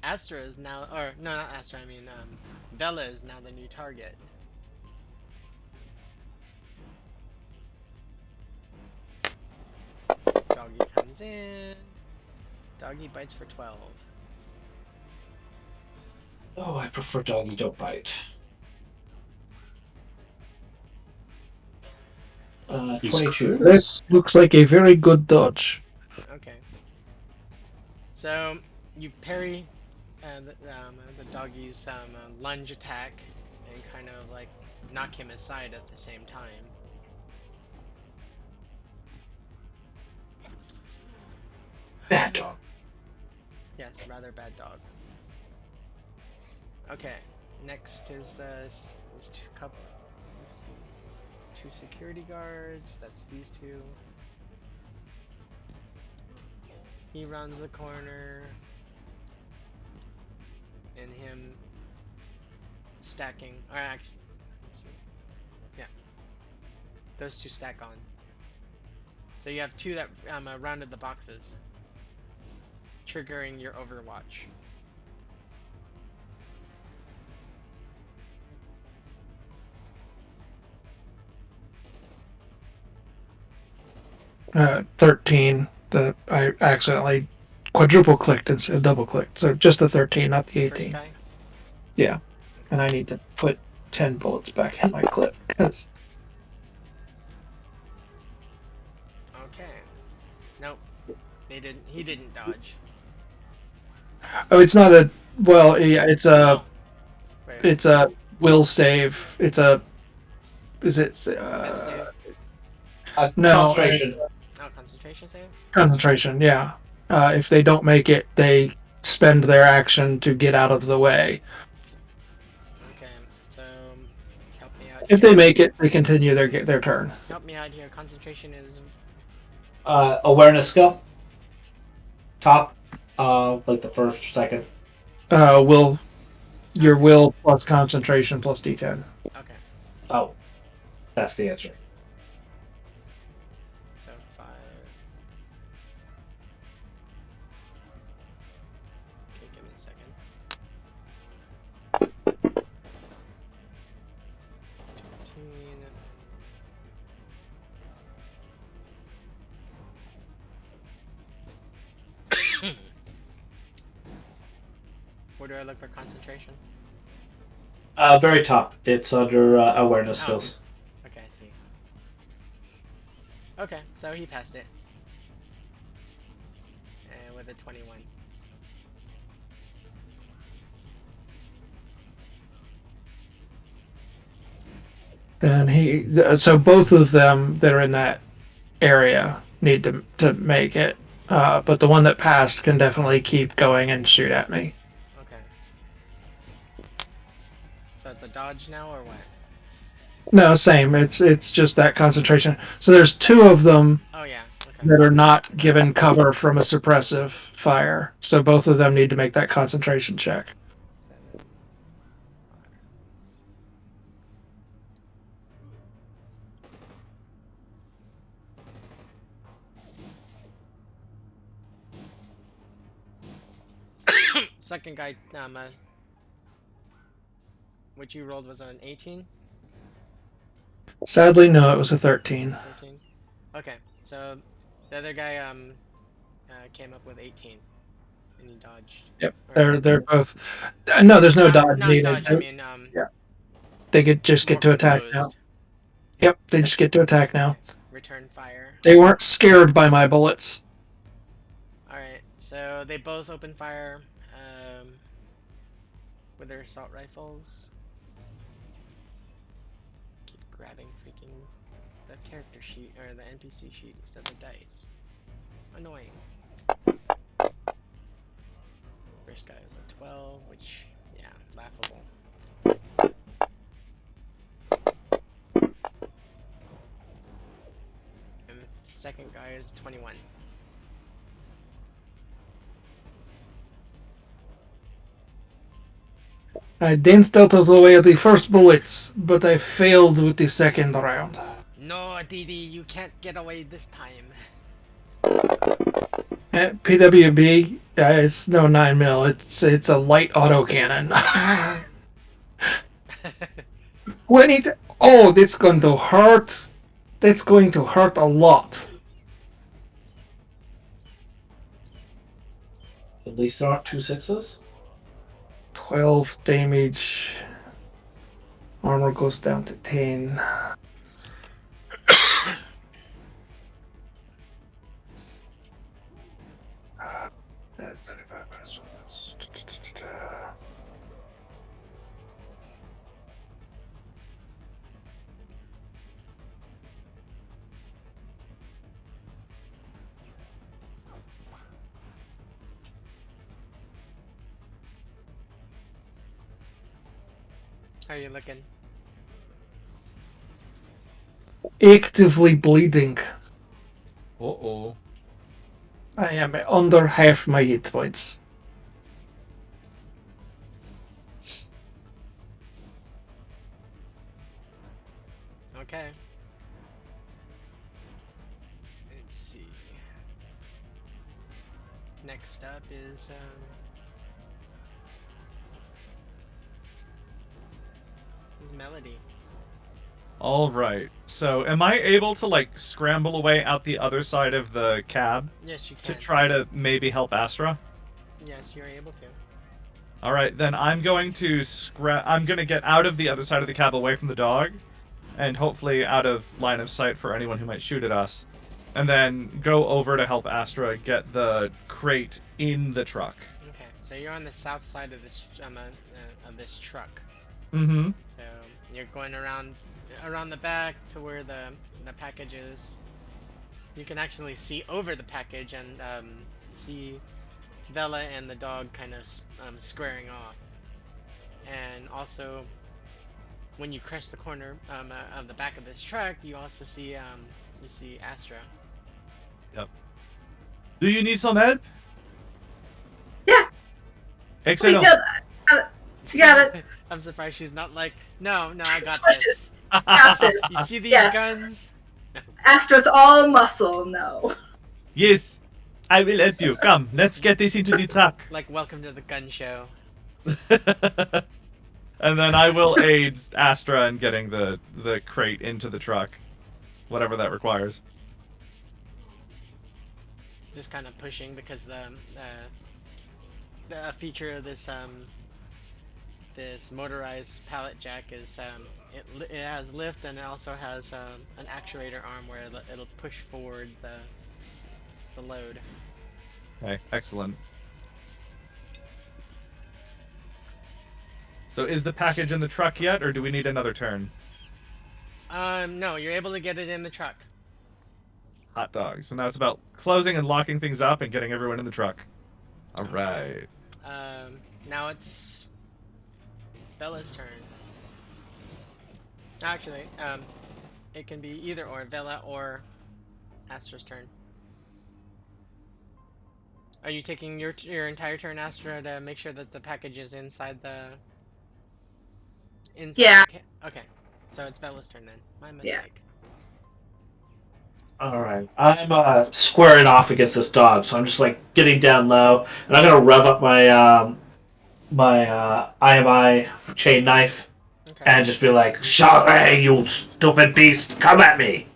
Astra is now, or no, not Astra. I mean, Bella is now the new target. Doggy comes in. Doggy bites for 12. Oh, I prefer doggy don't bite. He's 22. That Chris. looks like a very good dodge. Okay. So you parry the doggy's lunge attack and kind of like knock him aside at the same time. Bad dog. Yes, rather bad dog. Okay, next is this two security guards. That's these two. He runs the corner, and him stacking. Or actually, let's see. Yeah, those two stack on. So you have two that rounded the boxes, triggering your Overwatch. Uh, 13. I accidentally quadruple clicked instead of double clicked. So just the 13, not the First 18. guy. Yeah. And I need to put 10 bullets back in my clip because Okay. Nope. They didn't. He didn't dodge. oh, it's not a well, yeah, it's a Oh. Wait. it's a will save. It's a is it Death save. no Concentration. Oh, concentration save. concentration? Yeah. If they don't make it, they spend their action to get out of the way. Okay. So help me out. If they make it, they continue their turn. Help me out here. Concentration is Awareness skill. Top. Like the first, second. Will your will plus concentration plus D10. okay. Oh, that's the answer. So 5. Okay, give me a second. 15. Where do I look for concentration? Very top. It's under awareness Oh. skills. Okay, I see. Okay, so he passed it. And with a 21. Then so both of them that are in that area need to make it. But the one that passed can definitely keep going and shoot at me. Okay. So it's a dodge now or what? No, same. It's just that concentration. So there's two of them Oh yeah. Okay. that are not given cover from a suppressive fire. So both of them need to make that concentration check. 7. Second guy, what you rolled was an 18? Sadly, no, it was a 13. 13? Okay, so the other guy came up with 18, and he dodged. Yep, Or- they're both. No, there's no dodge not needed. dodge, I mean, yeah. They get more to attack now. composed. Yep, they just get to attack now. Return fire. They weren't scared by my bullets. Alright, so they both open fire with their assault rifles. Keep grabbing freaking the character sheet, or the NPC sheet instead of the dice. Annoying. First guy was a 12, which, yeah, laughable. And the second guy is 21. I danced out of the way of the first bullets, but I failed with the second round. No, Didi, you can't get away this time. PWB, it's no 9mm. It's a light autocannon. When it that's going to hurt. That's going to hurt a lot. At least there aren't 2 6s. 12 damage. Armor goes down to 10. That's 35 minutes. How are you looking? Actively bleeding. Uh-oh. I am under half my hit points. Okay. Let's see. Next up is Melody. All right. So, am I able to like scramble away out the other side of the cab Yes, you to can. try to maybe help Astra? Yes, you're able to. All right, then I'm going to I'm going to get out of the other side of the cab away from the dog, and hopefully out of line of sight for anyone who might shoot at us, and then go over to help Astra get the crate in the truck. Okay, so you're on the south side of this truck. Mm-hmm. So you're going around the back to where the package is. You can actually see over the package and see Vela and the dog kind of squaring off. And also, when you crest the corner of the back of this truck, you also see Astra. Yep. Do you need some help? Yeah. Excellent. You got it. I'm surprised she's not like, no, I got Push this. Got this. You see these Yes. guns? Astra's all muscle. No. Yes, I will help you. Come, let's get this into the truck. Like, welcome to the gun show. And then I will aid Astra in getting the crate into the truck, whatever that requires. Just kind of pushing because the feature of this this motorized pallet jack is it has lift, and it also has an actuator arm where it'll push forward the load. Okay, excellent. So is the package in the truck yet, or do we need another turn? No, you're able to get it in the truck. Hot dogs. So now it's about closing and locking things up and getting everyone in the truck. All right. Now it's Bella's turn. Actually, it can be either or, Vela or Astra's turn. Are you taking your entire turn, Astra, to make sure that the package is inside the... Yeah. Okay, so it's Vela's turn then. My mistake. Alright, I'm squaring off against this dog, so I'm just like getting down low, and I'm gonna rev up my my IMI chain knife Okay. and just be like, "Sorry, you stupid beast, come at me!"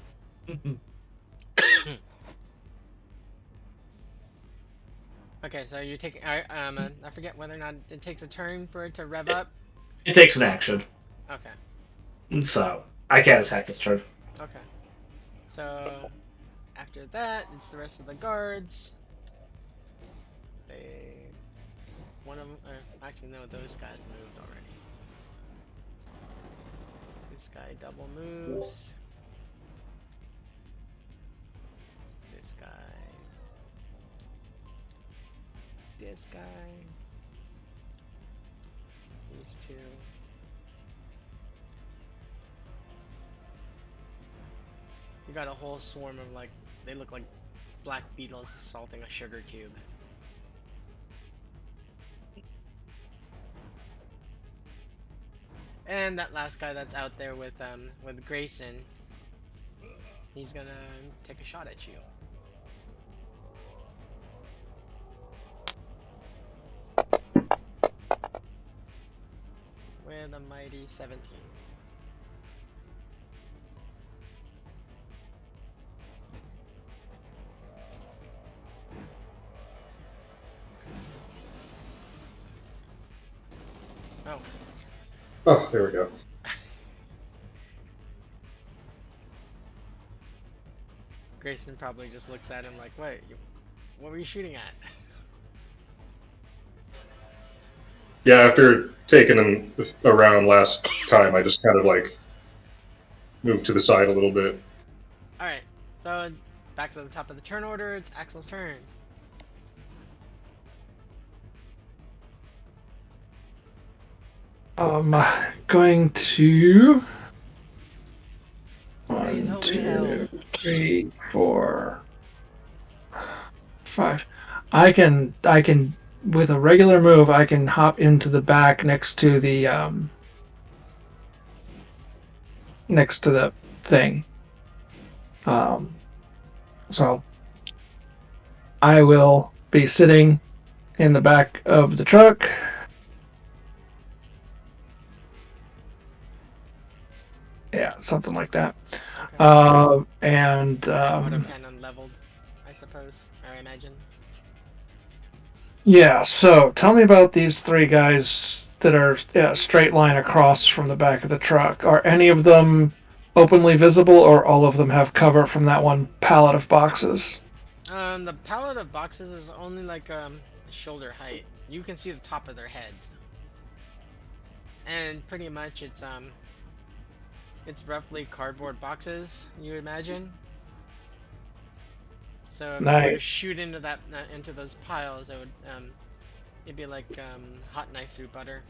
Okay, so you're taking... I forget whether or not it takes a turn for it to rev up. It takes an action, Okay. so I can't attack this turn. Okay. So, after that, it's the rest of the guards. One of them... actually, no, those guys moved already. This guy double moves. This guy... This guy... These two... You got a whole swarm of, like, they look like black beetles assaulting a sugar cube. And that last guy that's out there with Grayson, he's gonna take a shot at you. With a mighty 17. Oh. Oh, there we go. Grayson probably just looks at him like, wait, what were you shooting at? Yeah, after taking him around last time, I just kind of like moved to the side a little bit. Alright, so back to the top of the turn order, it's Axel's turn. Going to Raise 1, holy hell. 2, 3, 4, 5. I can with a regular move I can hop into the back next to the thing. So I will be sitting in the back of the truck. Yeah, something like that. Okay. And Autocannon leveled, I suppose, or I imagine. yeah, so tell me about these three guys that are straight line across from the back of the truck. Are any of them openly visible, or all of them have cover from that one pallet of boxes? The pallet of boxes is only like shoulder height. You can see the top of their heads, and pretty much it's roughly cardboard boxes, you imagine. So if you were to Nice. shoot into that into those piles, it would it'd be like hot knife through butter.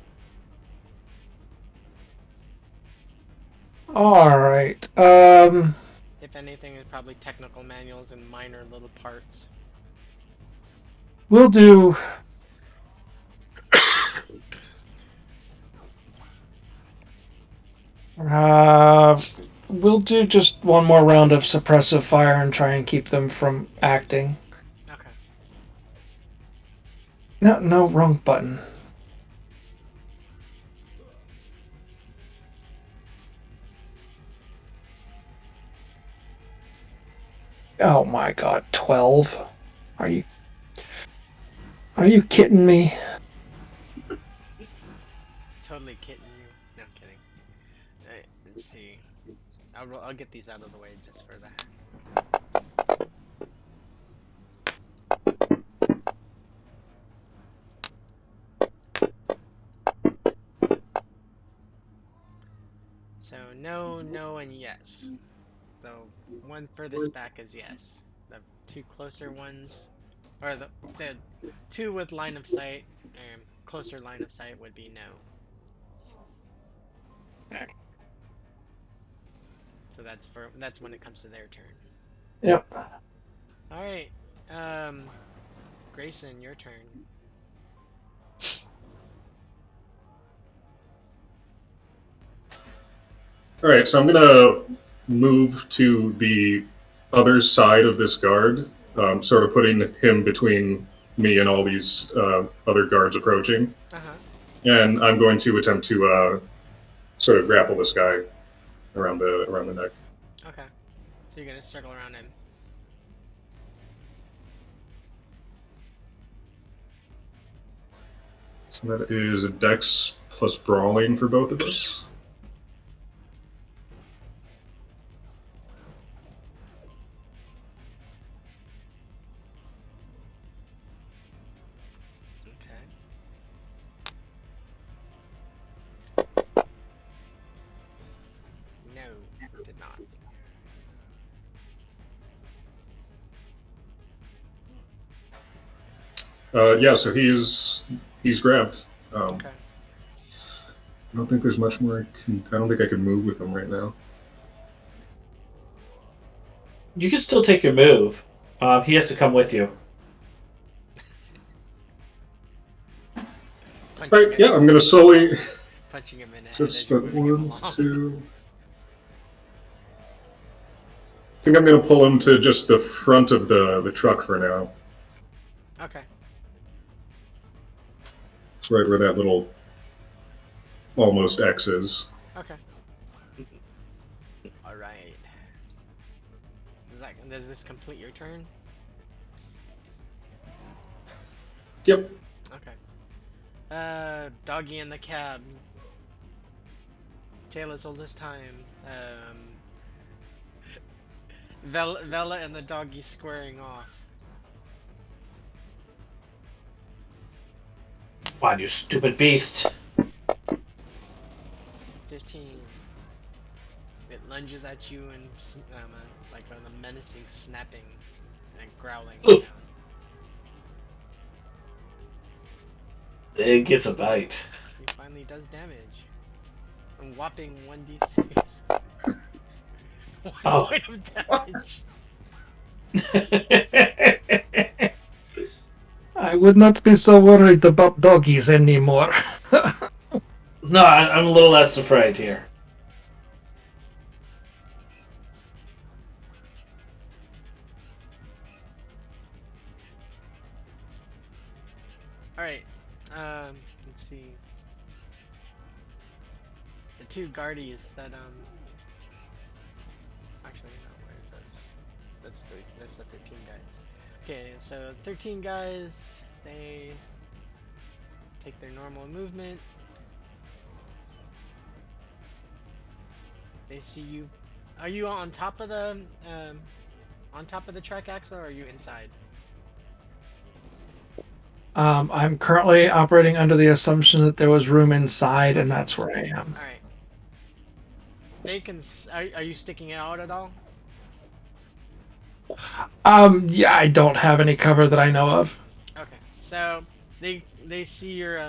All right. If anything, it's probably technical manuals and minor little parts. We'll do. We'll do just one more round of suppressive fire and try and keep them from acting. Okay. No, wrong button. Oh my god, 12? Are you kidding me? Totally kidding you. No, I'm kidding. Alright, let's see. I'll get these out of the way just for that. So no, no, and yes. The one furthest back is yes. The two closer ones, or the two with line of sight, closer line of sight would be no. Okay. So that's when it comes to their turn. Yep. All right, Grayson, your turn. All right, so I'm gonna move to the other side of this guard, sort of putting him between me and all these other guards approaching, and I'm going to attempt to sort of grapple this guy around the neck. Okay. So you're gonna circle around him. So that is a dex plus brawling for both of us. No, did not. Yeah, so he's grabbed. Okay. I don't think there's much more I don't think I can move with him right now. You can still take your move. He has to come with you. All right, yeah, I'm gonna slowly punching him in the So head it's as you're about moving him 1, along. 2. I think I'm going to pull him to just the front of the truck for now. Okay. It's right where that little almost X is. Okay. All right. Does this complete your turn? Yep. Okay. Doggy in the cab. Tale as old as time. Vela and the doggy squaring off. Come on, you stupid beast. 15. It lunges at you and like a menacing snapping and growling. Oof. It gets a bite. He finally does damage. A whopping 1d6. 1 Oh. point of damage. I would not be so worried about doggies anymore. No, I'm a little less afraid here. Alright. Let's see. The 2 guardies that actually no, where's those? That's the 13 guys. Okay, so 13 guys, they take their normal movement. They see you. Are you on top of the truck, Axel, or are you inside? I'm currently operating under the assumption that there was room inside, and that's where I am. All right. They can. Are you sticking out at all? Yeah, I don't have any cover that I know of. Okay. So they see your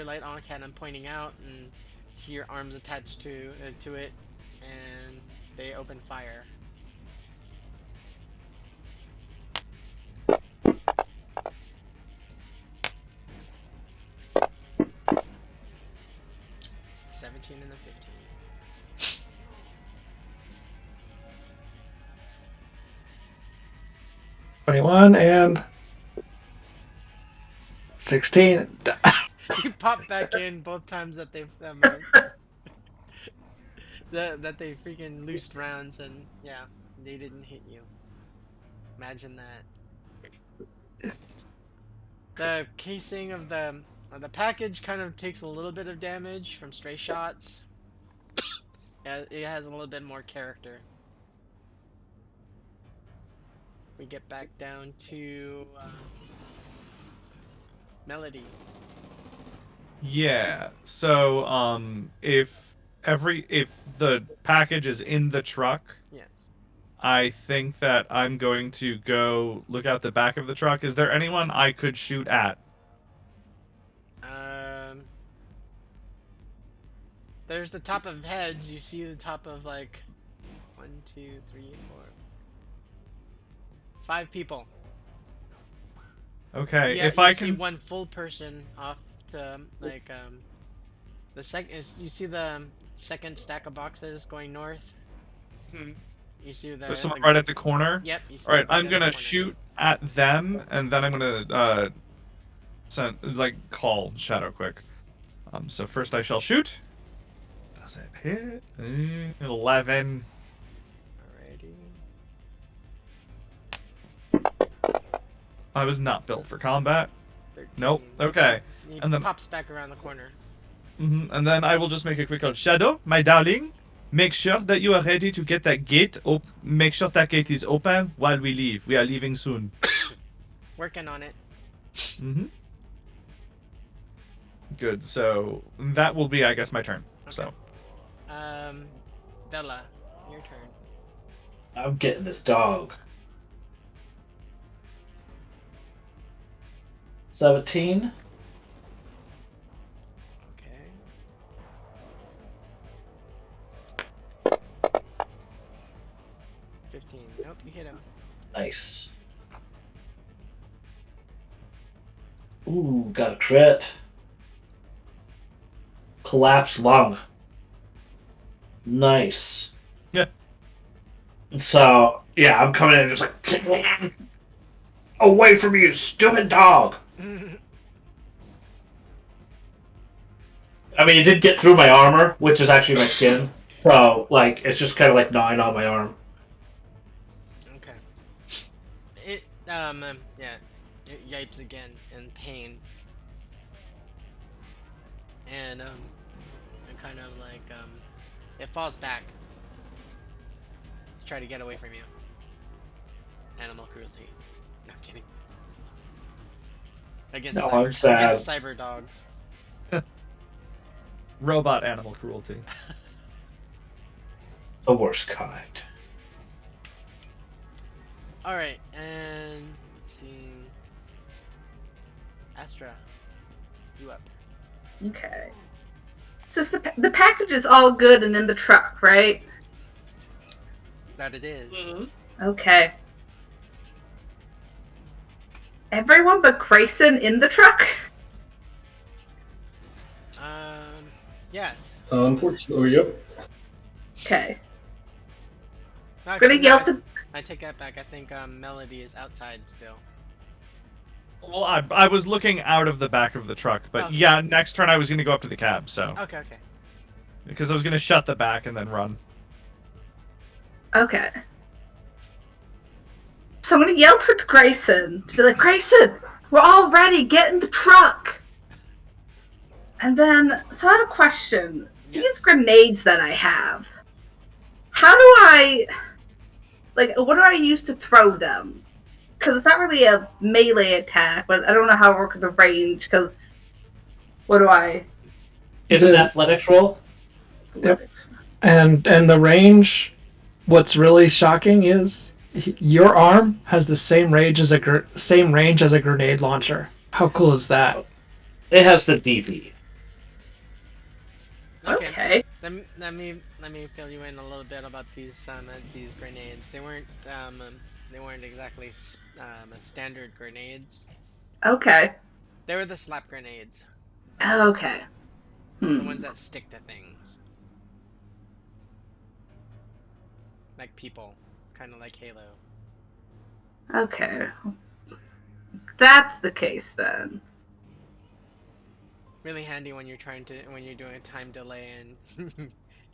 light on cannon pointing out and see your arms attached to it, and they open fire. $17 and a 15. 21 and 16. You pop back in both times that they've that they freaking loosed rounds, and yeah, they didn't hit you. Imagine that. The casing of the package kind of takes a little bit of damage from stray shots. Yeah, it has a little bit more character. We get back down to Melody. Yeah. So if the package is in the truck, Yes. I think that I'm going to go look out the back of the truck. Is there anyone I could shoot at? There's the top of heads. You see the top of like 1, 2, 3, 4, 5 people. Okay. Yeah, If you I see can one full person off to like the second. You see the second stack of boxes going north. You see the someone right at the corner. Yep. You see All right. right I'm at the gonna corner. shoot at them, and then I'm gonna call Shadow quick. So first I shall shoot. Does it hit? 11. Alrighty. I was not built for combat. 13. Nope. Okay. He And then pops back around the corner. And then I will just make a quick call. Shadow, my darling, make sure that you are ready to get that gate. Make sure that gate is open while we leave. We are leaving soon. Working on it. Good. So that will be, I guess, my turn. Okay. So. Bella, your turn. I'm getting this dog. 17. Okay. 15. Nope, you hit him. Nice. Ooh, got a crit. collapsed lung. Nice. Yeah. So, yeah, I'm coming in just like... Away from you, stupid dog! I mean, it did get through my armor, which is actually my skin. So, like, it's just kind of like gnawing on my arm. Okay. Yeah. It yipes again in pain. And, kind of like, it falls back to try to get away from you. Animal cruelty. No, I'm kidding. Against, No, I'm sad. against cyber dogs. Robot animal cruelty. The worst kind. Alright, and let's see. Astra, you up. Okay. So it's the package is all good and in the truck, right? That it is. Okay. Everyone but Grayson in the truck? Yes. Unfortunately, yep. Okay. No, Gonna actually, yell no, to... I take that back. I think Melody is outside still. Well, I was looking out of the back of the truck, but Okay. yeah, next turn I was going to go up to the cab, so. Okay. Because I was going to shut the back and then run. Okay. So I'm gonna yell towards Grayson to be like, Grayson, we're all ready, get in the truck! And then, so I have a question. These grenades that I have, how do I, like, what do I use to throw them? Because it's not really a melee attack, but I don't know how it works with the range, because what do I... It's an athletics roll. Yep. And the range, what's really shocking is your arm has the same range as a grenade launcher. How cool is that? It has the DV. Okay. Let me fill you in a little bit about these grenades. They weren't exactly standard grenades. Okay. They were the slap grenades, Okay. the ones that stick to things, like people, kind of like Halo. Okay. That's the case then. Really handy when you're doing a time delay and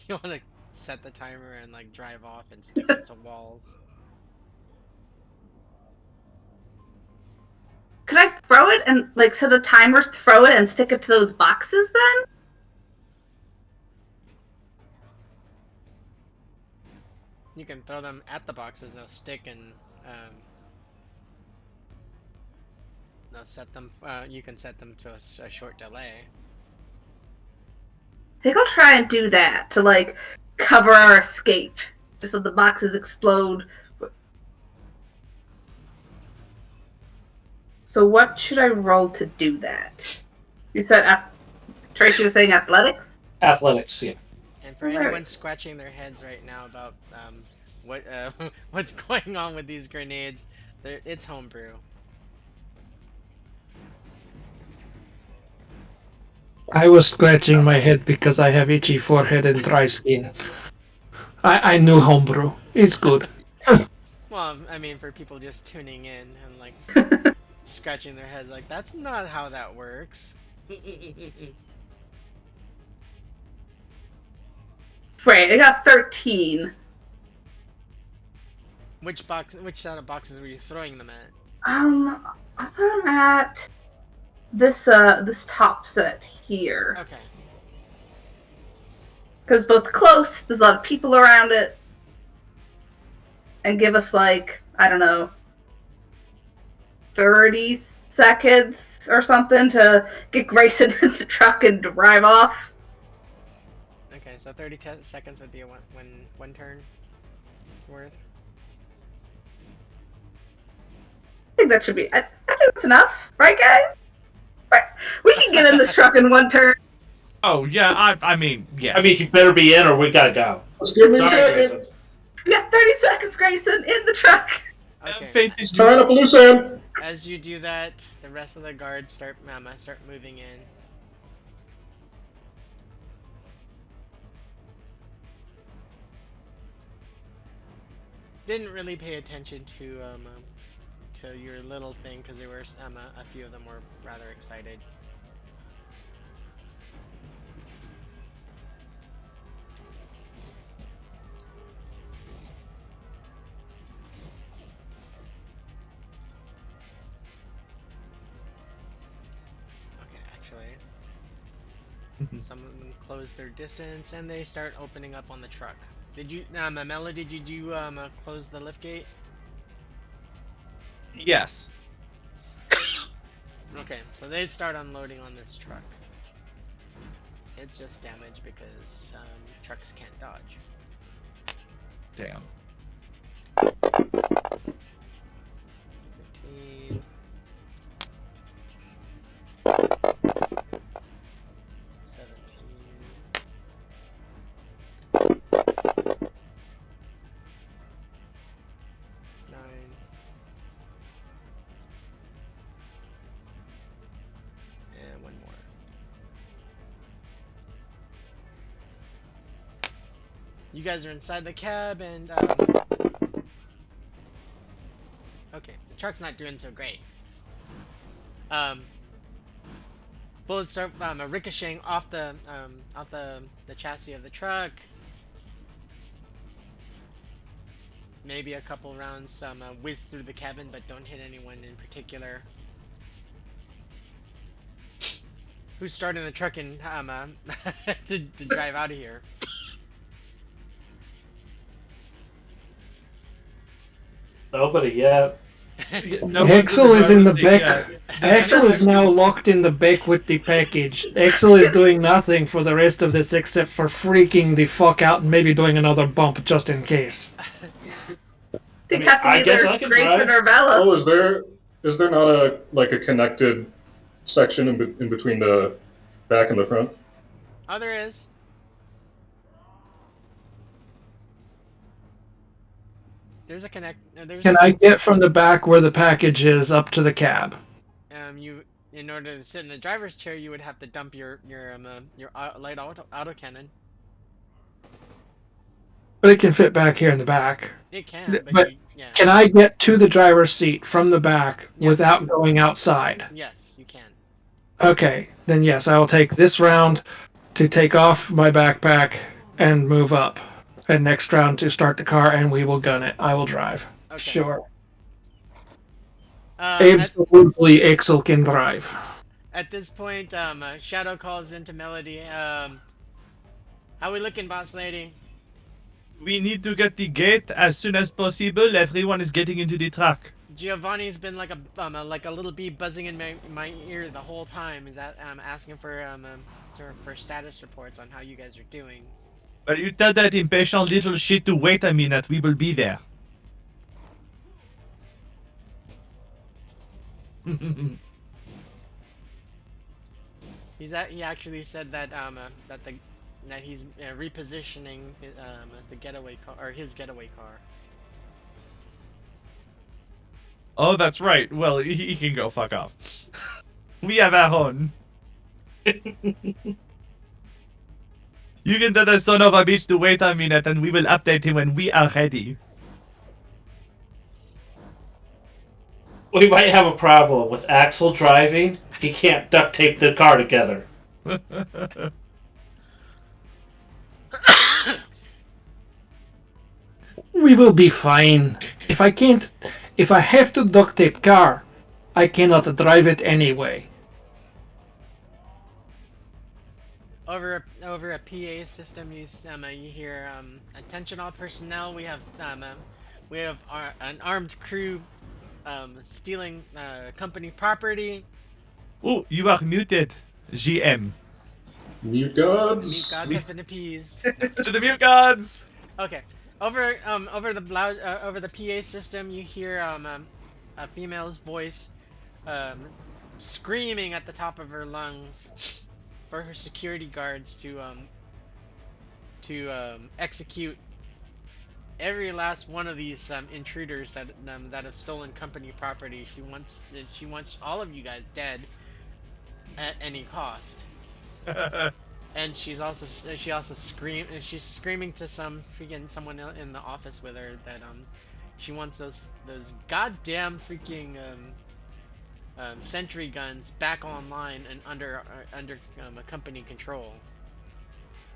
you want to set the timer and like drive off and stick it to walls. Could I throw it and, like, set a timer, throw it, and stick it to those boxes then? You can throw them at the boxes, they'll stick, and they'll set them. You can set them to a short delay. I think I'll try and do that to, like, cover our escape. Just so the boxes explode. So what should I roll to do that? You said, Tracy was saying athletics? Athletics, yeah. And for Right. anyone scratching their heads right now about what what's going on with these grenades, it's homebrew. I was scratching my head because I have itchy forehead and dry skin. I knew homebrew. It's good. Well, I mean, for people just tuning in and like scratching their heads, like that's not how that works. Right, I got 13. Which set of boxes were you throwing them at? I thought I'm at this top set here. Okay. Because both close, there's a lot of people around it. And give us, like, I don't know, 30 seconds or something to get Grayson in the truck and drive off. Okay, so 30 seconds would be one turn worth. I think that should be. I think that's enough, right, guys? Right. We can get in this truck in one turn. Oh, yeah, I mean, yes. I mean, you better be in or we gotta go. Let's give me a Sorry, second. Grayson. We got 30 seconds, Grayson, in the truck. Okay. Fate is Tying up a loose end. As you do that, the rest of the guards start moving in. didn't really pay attention to your little thing because there were a few of them were rather excited. Okay, actually, some of them close their distance and they start opening up on the truck. Did you, Melody? Did you close the lift gate? Yes. Okay, so they start unloading on this truck. It's just damage because trucks can't dodge. Damn. 15. 17. 9. And one more. You guys are inside the cab and okay, the truck's not doing so great. Bullets start ricocheting off the chassis of the truck. Maybe a couple rounds whiz through the cabin, but don't hit anyone in particular. Who's starting the truck and to drive out of here? Nobody yet. No one Axel is in the driver's back. seat yet. Axel is now locked in the back with the package. Axel is doing nothing for the rest of this except for freaking the fuck out and maybe doing another bump just in case. I think it has to I be guess either I can Grayson drive. or Bella. Oh, is there not a connected section in between the back and the front? Oh, there is. There's a connect. There's. Can I get from the back where the package is up to the cab? You, in order to sit in the driver's chair, you would have to dump your light autocannon. But it can fit back here in the back. It can, But yeah. can I get to the driver's seat from the back Yes. without going outside? Yes, you can. Okay, then yes, I will take this round to take off my backpack and move up. And next round to start the car and we will gun it. I will drive. Okay. Sure. At Absolutely, Axel can drive. this point, Shadow calls into Melody. How we looking, boss lady? We need to get the gate as soon as possible. Everyone is getting into the truck. Giovanni's been like a little bee buzzing in my ear the whole time. Is that asking for for status reports on how you guys are doing. But you tell that impatient little shit to wait a minute. We will be there. He actually said that that he's repositioning the getaway car or his getaway car. Oh, that's right. Well, he can go fuck off. We have our own. You can tell the son of a bitch to wait a minute and we will update him when we are ready. We might have a problem with Axel driving. He can't duct tape the car together. We will be fine. If I have to duct tape car, I cannot drive it anyway. Over a PA system, you hear attention all personnel. We have an armed crew stealing company property. Oh, you are muted, GM. Mute gods. Mute gods have been appeased. To the mute gods. Okay, over the PA system, you hear a female's voice screaming at the top of her lungs for her security guards to execute every last one of these intruders that have stolen company property. She wants all of you guys dead at any cost. And she's screaming to someone in the office with her that She wants those goddamn freaking sentry guns back online and under a company control.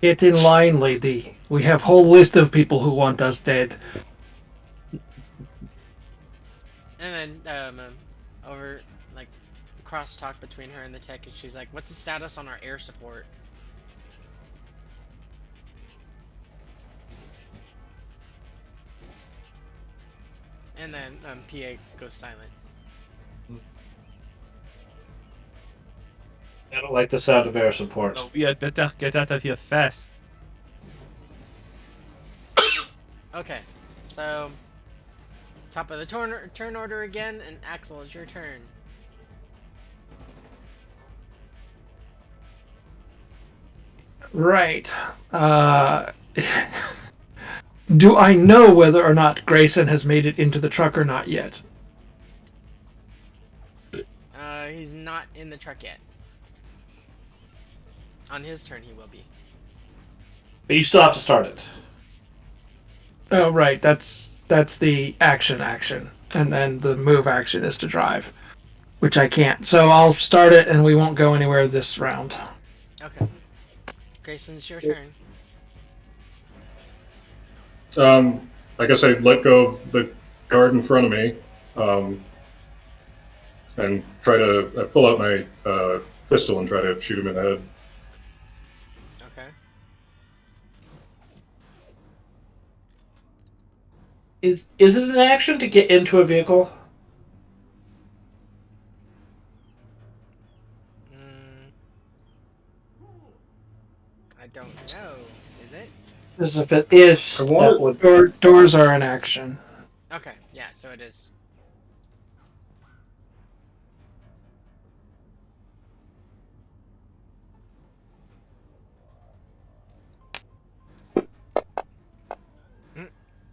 Get in line, lady. We have whole list of people who want us dead. And then over like crosstalk between her and the tech, and she's like, "What's the status on our air support?" And then PA goes silent. I don't like the sound of air support. No, we had better get out of here fast. Okay, so top of the turn order again, and Axel, it's your turn. Right. Do I know whether or not Grayson has made it into the truck or not yet? He's not in the truck yet. On his turn, he will be. But you still have to start it. Oh, right. That's the action, and then the move action is to drive, which I can't. So I'll start it, and we won't go anywhere this round. Okay. Grayson, it's your turn. I guess I'd let go of the guard in front of me, and try to pull out my pistol and try to shoot him in the head. Okay. Is it an action to get into a vehicle? I don't know. Is it? As if it is, I want- that would... Doors are an action. Okay. Yeah. So it is.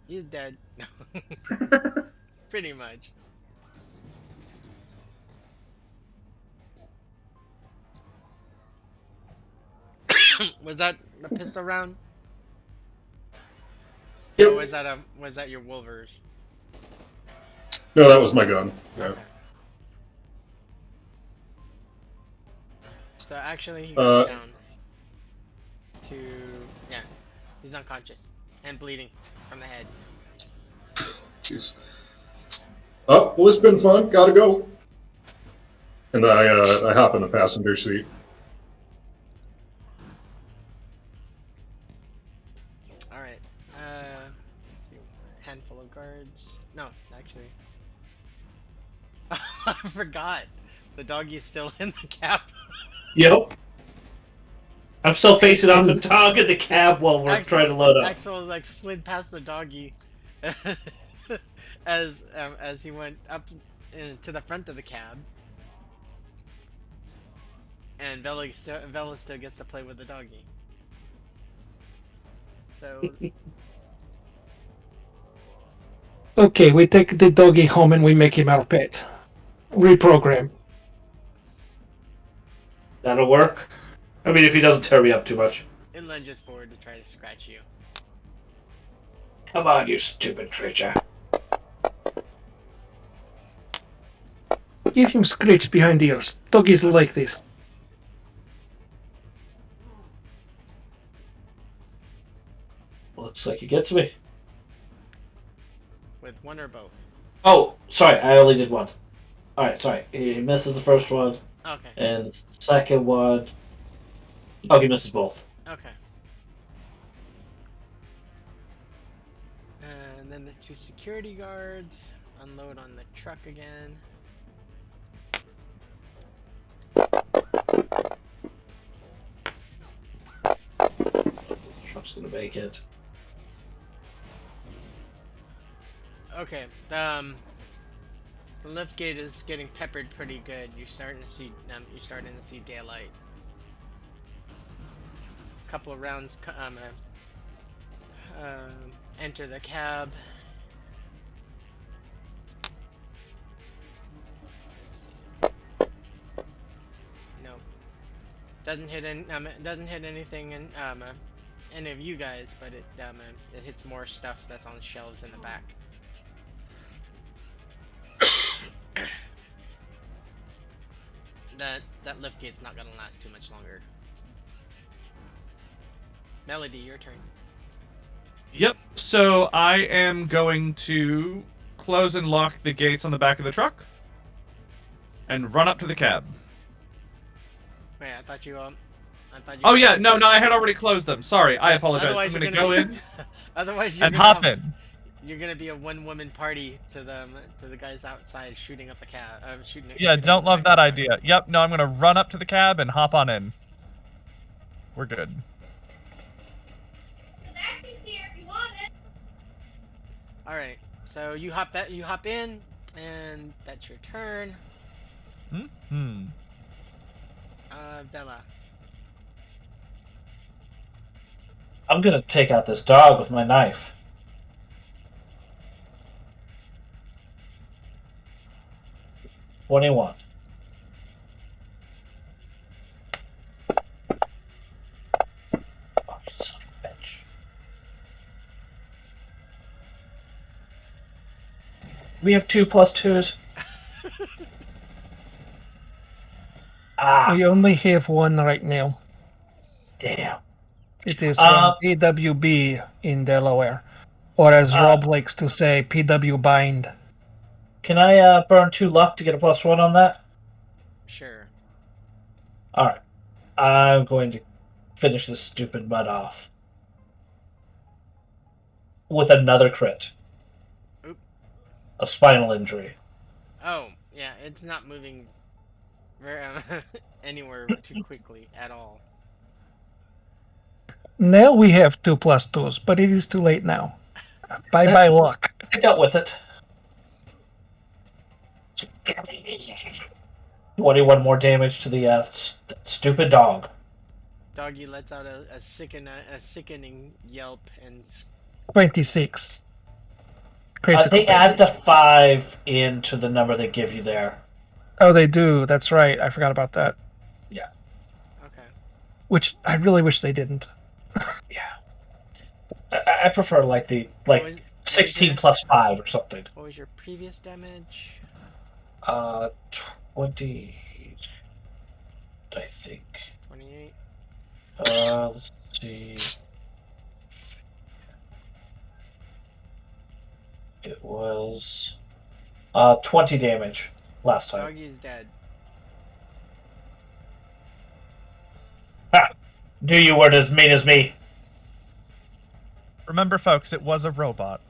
He's dead. Pretty much. Was that a pistol round? Yep. Or was that your Wolvers? No, that was my gun. Yeah. Okay. So actually he goes down to he's unconscious and bleeding from the head. Jeez. Oh, well, it's been fun. Gotta go. And I hop in the passenger seat. Alright. Let's see. Handful of guards. No, actually. I forgot. The doggie's still in the cab. Yep. I'm still facing off the dog in the cab while we're trying to load up. Axel was like slid past the doggy as he went up to the front of the cab, and Vela still gets to play with the doggy. So Okay, we take the doggy home and we make him our pet. Reprogram. That'll work. I mean, if he doesn't tear me up too much. it lunges forward to try to scratch you. Come on, you stupid creature. Give him scratch behind the ears. Doggies like this. Looks like he gets me. With one or both. Oh, sorry, I only did one. Alright, sorry. He misses the first one, Okay. and the second one... Oh, he misses both. Okay. And then the two security guards unload on the truck again. The truck's gonna make it. Okay. The lift gate is getting peppered pretty good. You're starting to see daylight. A couple of rounds enter the cab. Let's see. No. Doesn't hit anything in any of you guys, but it hits more stuff that's on shelves in the back. that lift gate's not gonna last too much longer. Melody, your turn. Yep. So I am going to close and lock the gates on the back of the truck and run up to the cab. Wait, I thought you Oh yeah, no, I had already closed them. Sorry, I Yes, apologize. I'm otherwise gonna you're go in Otherwise, you're and gonna hop have, in. You're gonna be a one-woman party to the guys outside shooting up the cab. Shooting. Yeah, shooting don't up the love back that of the truck. idea. Yep, no, I'm gonna run up to the cab and hop on in. We're good. All right, so you hop in, and that's your turn. Hmm. Bella. I'm gonna take out this dog with my knife. What do you want? Oh, you son of a bitch. We have 2+2s. We only have one right now. Damn. It is from PWB in Delaware. Or as Rob likes to say, PW Bind. Can I burn 2 luck to get a +1 on that? Sure. Alright. I'm going to finish this stupid mud off. With another crit. Oop. A spinal injury. Oh, yeah, it's not moving very anywhere too quickly at all. Now we have 2+2s, but it is too late now. Bye luck. I dealt with it. 21 more damage to the stupid dog. Doggy lets out a sickening yelp and 26. They Critical add the damage. 5 into the number they give you there. Oh, they do. That's right. I forgot about that. Yeah. Okay. Which I really wish they didn't. Yeah. I prefer like the 16 plus 5 or something. What was your previous damage? 20. I think. 28. Let's see. It was 20 damage last time. Doggy's dead. Ha! Knew you weren't as mean as me. Remember, folks, it was a robot.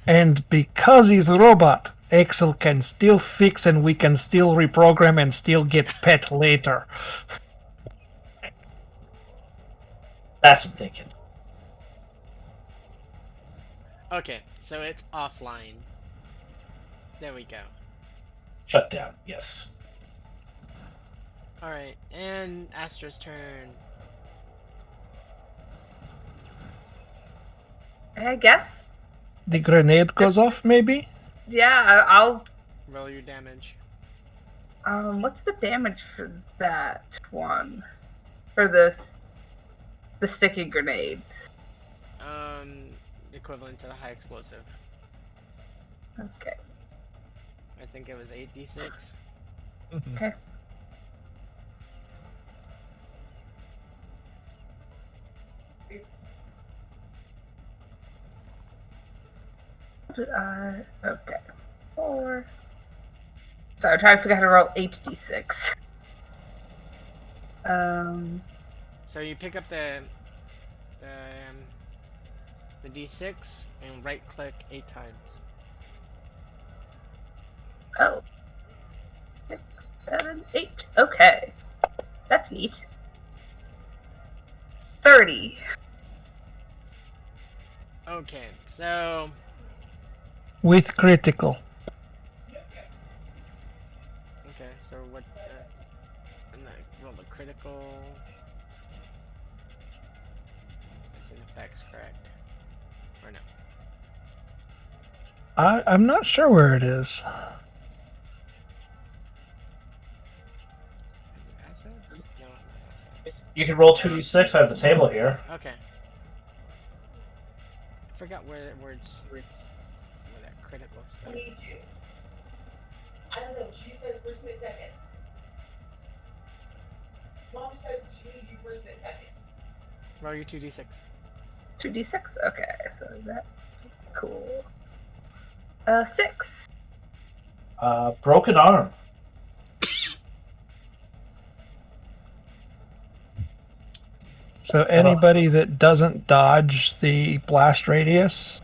And because he's a robot, Axel can still fix and we can still reprogram and still get pet later. That's what I'm thinking. Okay, so it's offline. There we go. Shut down, yes. Alright, and Astra's turn. I guess. The grenade goes off, maybe? Yeah, I'll. Roll your damage. What's the damage for that one? For this, the sticky grenades. Equivalent to the high explosive. Okay. I think it was 8d6. Okay. Okay. 4. Sorry, I'm trying to figure out how to roll 8d6. So you pick up the d6 and right click 8 times. Oh. 6, 7, 8. Okay. That's neat. 30. Okay, so With critical. okay, so what? And I roll a critical. It's in effects, correct? Or no? I'm not sure where it is. Assets? No, not assets. You can roll 2d6. I have the table here. Okay. I forgot where that critical stuff. I don't know. She says first minute second. Mom says she needs you first minute second. Roll your 2d6. 2d6? Okay, so that's cool. 6. Broken arm. So anybody that doesn't dodge the blast radius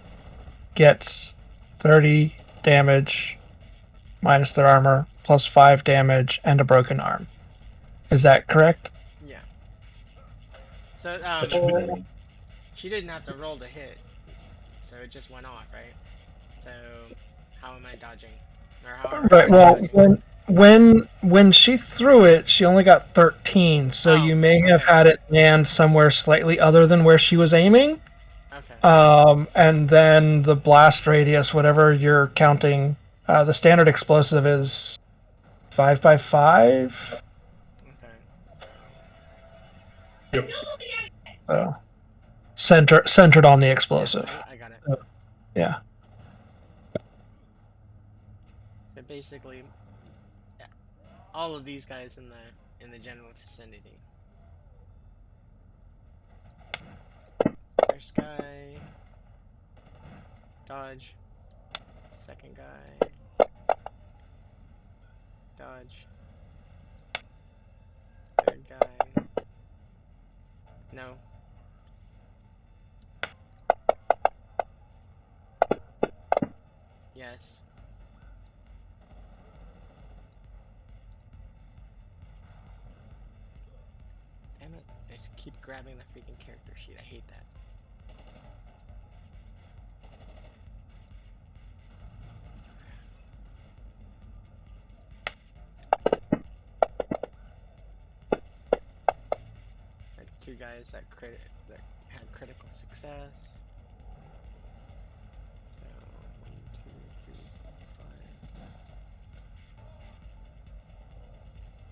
gets 30 damage minus their armor, plus 5 damage, and a broken arm. Is that correct? Yeah. So That should be good. she didn't have to roll to hit, so it just went off, right? So how am I dodging? Or how am Right. I Well, dodging? when she threw it, she only got 13, so Oh, you may have okay. had it land somewhere slightly other than where she was aiming. Okay. And then the blast radius, whatever you're counting, the standard explosive is 5x5. Okay. Yep. So centered on the explosive. Yeah, I got it. Yeah. So basically, yeah, all of these guys in the general vicinity. First guy, dodge. Second guy, dodge. Third guy, no. Yes. Damn it. I just keep grabbing the freaking character sheet. I hate that. That's two guys that had critical success. So 1, 2, 3, 4,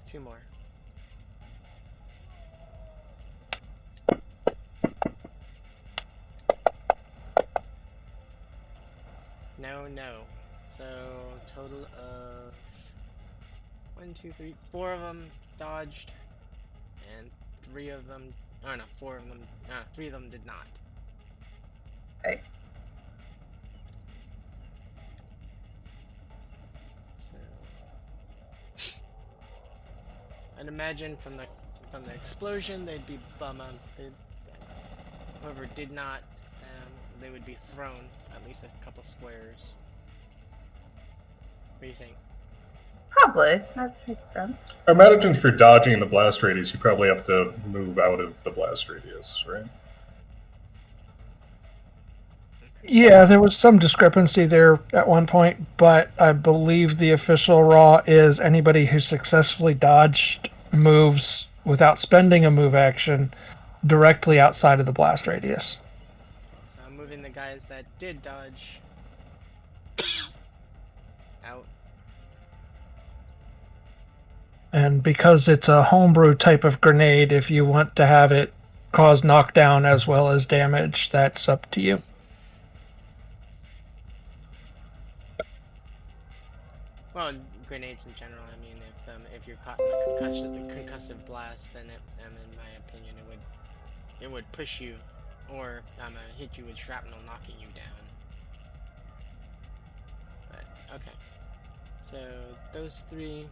5. Two more. No. So total of 1, 2, 3, 4 of them dodged, and 3 of them. Oh no, 4 of them. 3 of them did not. Okay. So I'd imagine from the explosion, they'd be whoever did not, they would be thrown at least a couple squares. What do you think? Probably. That makes sense. I imagine if you're dodging in the blast radius, you probably have to move out of the blast radius, right? Yeah, there was some discrepancy there at one point, but I believe the official raw is anybody who successfully dodged moves without spending a move action directly outside of the blast radius. So I'm moving the guys that did dodge out. And because it's a homebrew type of grenade, if you want to have it cause knockdown as well as damage, that's up to you. Well, grenades in general. I mean, if you're caught in a concussive blast, then in my opinion, it would push you, or hit you with shrapnel, knocking you down. But okay, so those 3,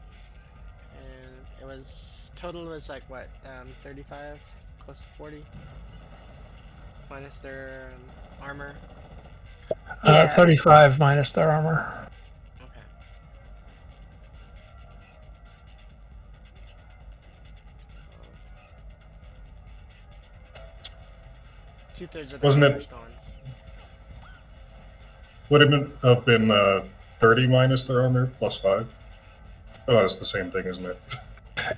and it was total was like what, 35, close to 40, minus their armor. Yeah. 35 minus their armor. Okay. 2/3 of the Wasn't it- armor's gone. Would it have been 30 minus their armor plus 5? Oh, that's the same thing, isn't it?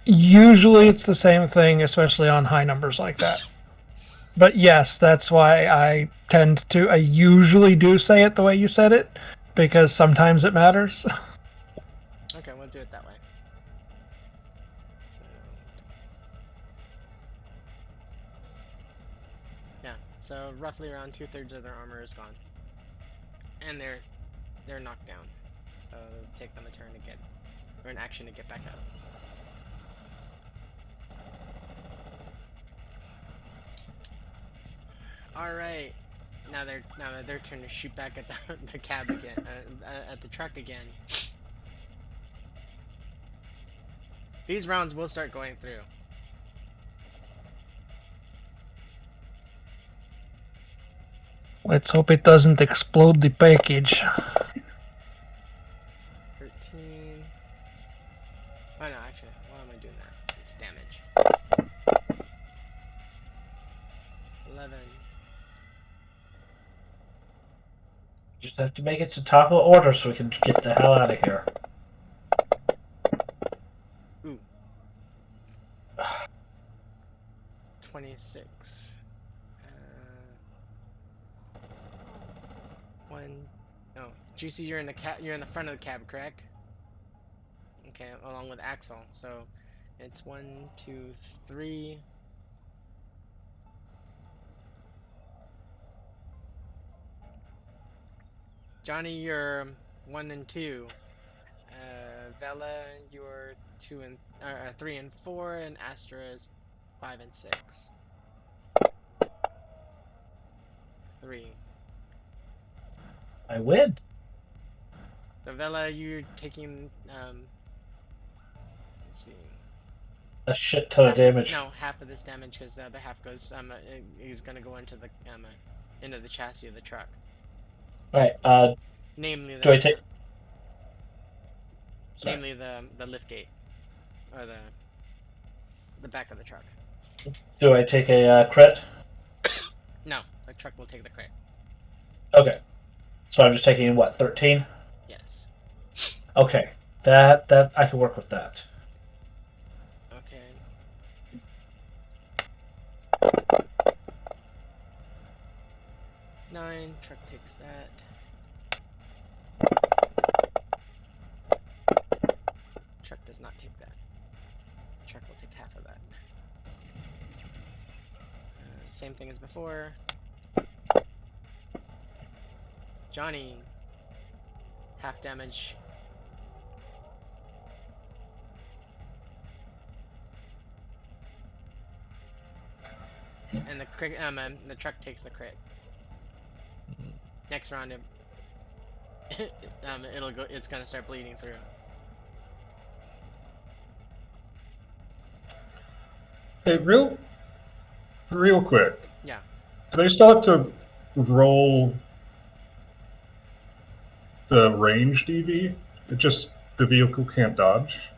Usually it's the same thing, especially on high numbers like that. But yes, that's why I usually do say it the way you said it, because sometimes it matters. Okay, we'll do it that way. So, yeah, so roughly around 2/3 of their armor is gone, and they're knocked down. So it'll take them a turn to get or an action to get back up. All right. Now their turn to shoot back at the cab again, at the truck again. These rounds will start going through. Let's hope it doesn't explode the package. 13. Oh no, actually, why am I doing that? It's damage. 11. Just have to make it to top of order so we can get the hell out of here. Ooh. 26. Oh, Juicy, you're in the you're in the front of the cab, correct? Okay, along with Axel. So it's 1, 2, 3. Johnny, you're 1 and 2. Vela, you're 3 and 4, and Astra is 5 and 6. 3. I win. So Vela, you're taking let's see. A shit ton of damage. No, half of this damage because the other half goes is gonna go into the chassis of the truck. Right. Namely Do I take? Sorry. Namely the lift gate, or the back of the truck. Do I take a crit? No, the truck will take the crit. Okay. So I'm just taking what, 13? Yes. Okay. That I can work with that. Okay. Nine. Truck takes that. Truck does not take that. Truck will take half of that. Same thing as before. Johnny, half damage. And the truck takes the crit. Next round, it's gonna start bleeding through. Hey, real quick. Yeah. Do they still have to roll the range DV? It just the vehicle can't dodge.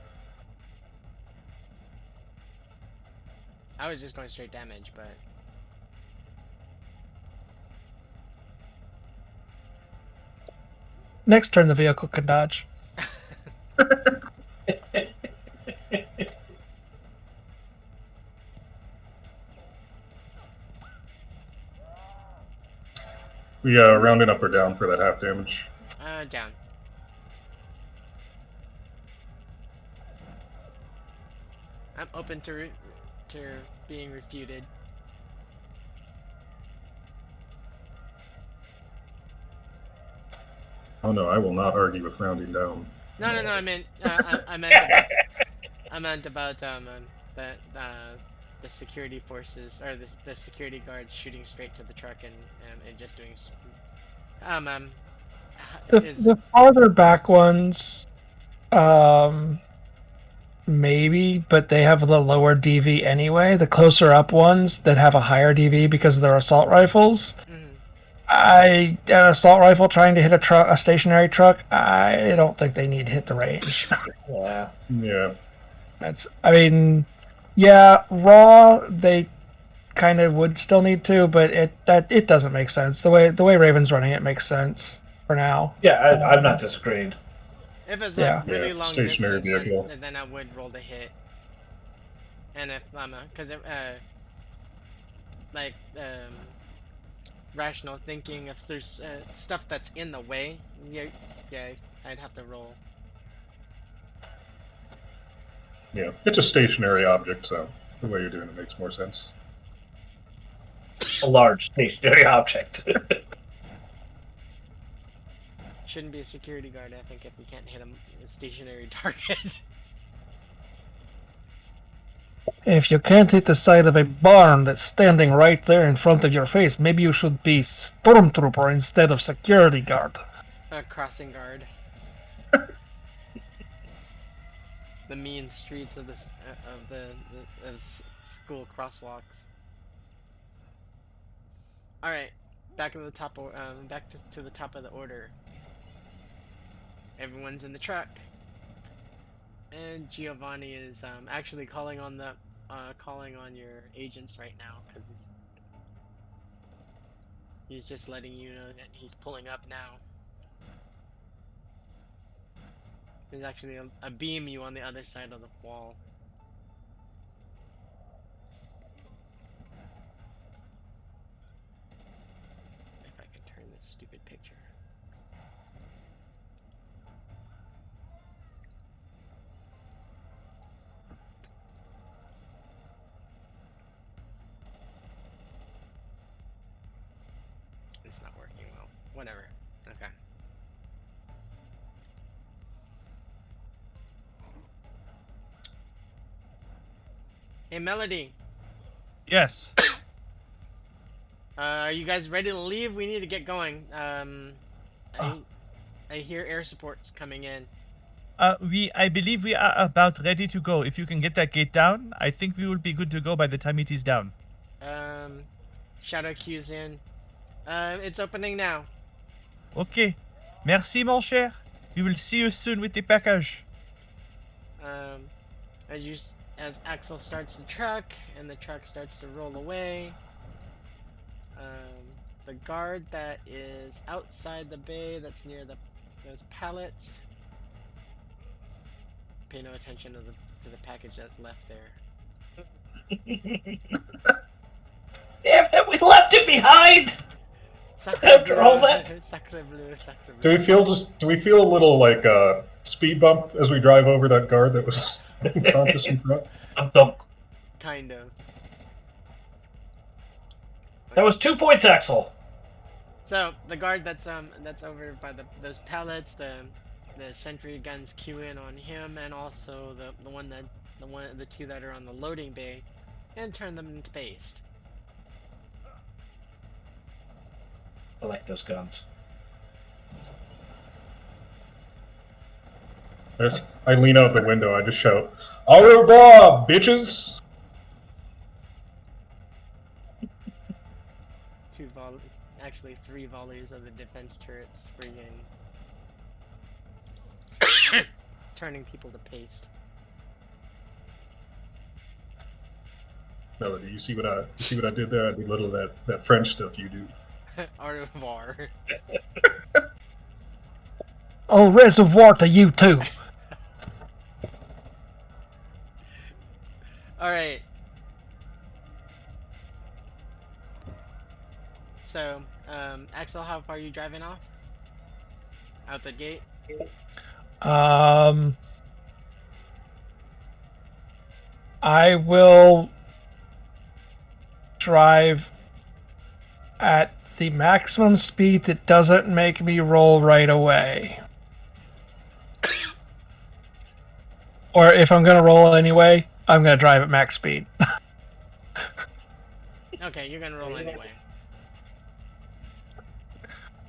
I was just going straight damage, but Next turn, the vehicle can dodge. We rounding up or down for that half damage. down. I'm open to being refuted. Oh no, I will not argue with rounding down. No. I meant I meant about the security forces or the security guards shooting straight to the truck and just doing. The farther back ones, maybe, but they have the lower DV anyway. The closer up ones that have a higher DV because of their assault rifles. An assault rifle trying to hit a stationary truck, I don't think they need to hit the range. Yeah. Yeah. Raw they kind of would still need to, but it doesn't make sense. The way Raven's running it makes sense for now. Yeah, I'm not disagreeing. If it's really long stationary distance, vehicle. then I would roll the hit. And if because rational thinking, if there's stuff that's in the way, yeah, I'd have to roll. Yeah, it's a stationary object, so the way you're doing it makes more sense. A large stationary object. Shouldn't be a security guard, I think, if we can't hit a stationary target. If you can't hit the side of a barn that's standing right there in front of your face, maybe you should be stormtrooper instead of security guard. A crossing guard. The mean streets of this of school crosswalks. All right, back to the top. Back to the top of the order. Everyone's in the truck, and Giovanni is actually calling on your agents right now because he's just letting you know that he's pulling up now. There's actually a beam you on the other side of the wall. If I can turn this stupid picture. It's not working well. Whatever. Okay. Hey, Melody. Yes. Are you guys ready to leave? We need to get going. I hear air support's coming in. I believe we are about ready to go. If you can get that gate down, I think we will be good to go by the time it is down. Shadow Q's in. It's opening now. Okay. Merci, mon cher. We will see you soon with the package. As Axel starts the truck and the truck starts to roll away, the guard that is outside the bay that's near those pallets. Pay no attention to the package that's left there. Damn it, we left it behind! After all that? Sacre bleu, sacre bleu. Do we feel a little like speed bump as we drive over that guard that was unconscious in front? Kind of. That was 2 points, Axel. So the guard that's over by those pallets, the sentry guns cue in on him, and also the two that are on the loading bay, and turn them into paste. I like those guns. I lean out the window. I just shout, "Au revoir, bitches!" Actually 3 volleys of the defense turrets, freaking turning people to paste. Melody, you see what I did there? I did a little of that French stuff you do. Au revoir. Au reservoir to you too. All right. So, Axel, how far are you driving off? Out the gate? I will drive at the maximum speed that doesn't make me roll right away. Or if I'm gonna roll anyway, I'm gonna drive at max speed. Okay, you're gonna roll anyway.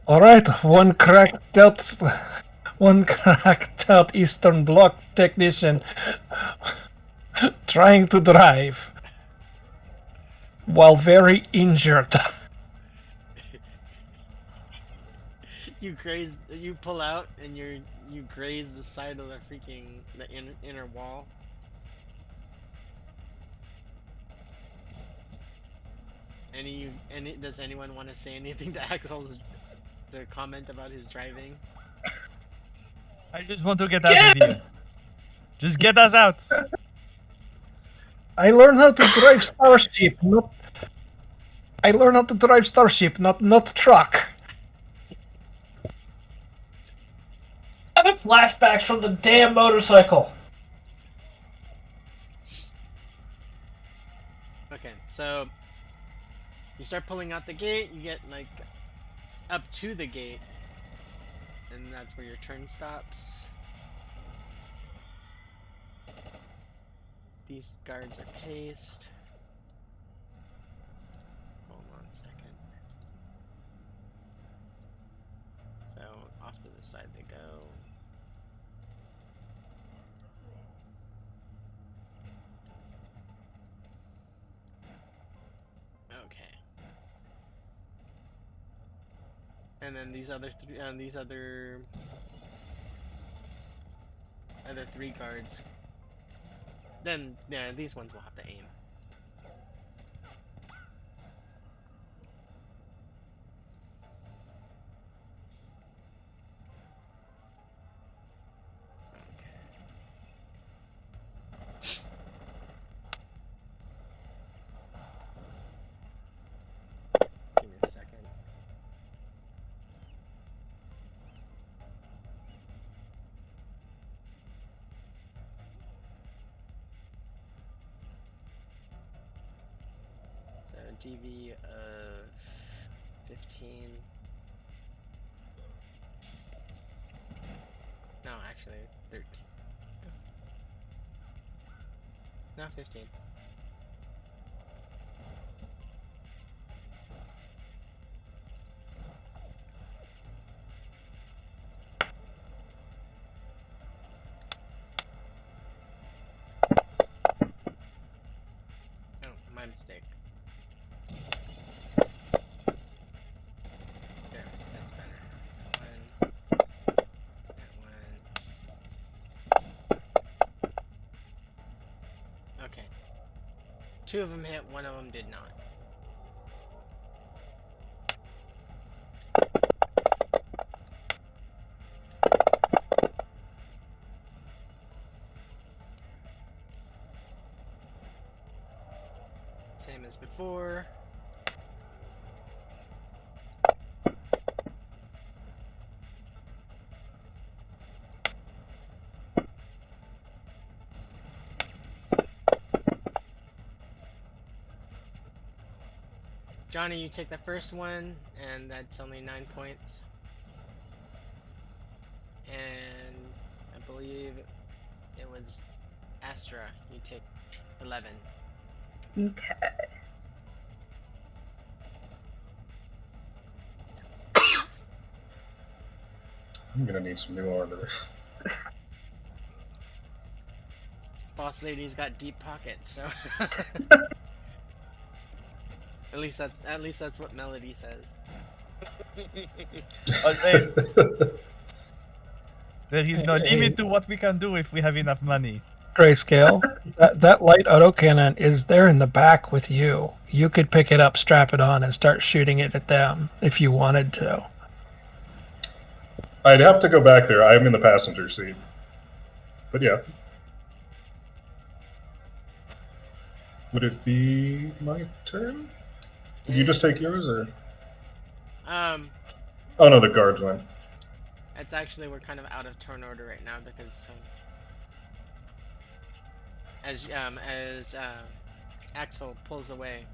Alright, one cracked out Eastern Bloc technician trying to drive while very injured. You pull out and you graze the side of the inner wall. Does anyone want to say anything to Axel's to comment about his driving? I just want to get out of here. Just get us out. I learned how to drive Starship, not truck. I'm having flashbacks from the damn motorcycle. Okay, so you start pulling out the gate, you get like up to the gate, And that's where your turn stops. These guards are paced. Hold on a second. So off to the side they go. Okay. And then these other three guards. Then yeah, these ones will have to aim. Give me a second. So DV of 15. No, actually 13. No, 15. Oh, my mistake. There, that's better. That one. Okay. 2 of them hit, 1 of them did not. Same as before. Johnny, you take the first one, and that's only 9 points. And I believe it was Astra, you take 11. Okay. I'm gonna need some new armor. Boss lady's got deep pockets, so at least that's what Melody says. Always. There is no limit to what we can do if we have enough money. Grayscale, that light autocannon is there in the back with you. You could pick it up, strap it on, and start shooting it at them if you wanted to. I'd have to go back there. I'm in the passenger seat. But yeah. Would it be my turn? Did you just take yours, or? Oh no, the guards went. It's actually, we're kind of out of turn order right now because as Axel pulls away.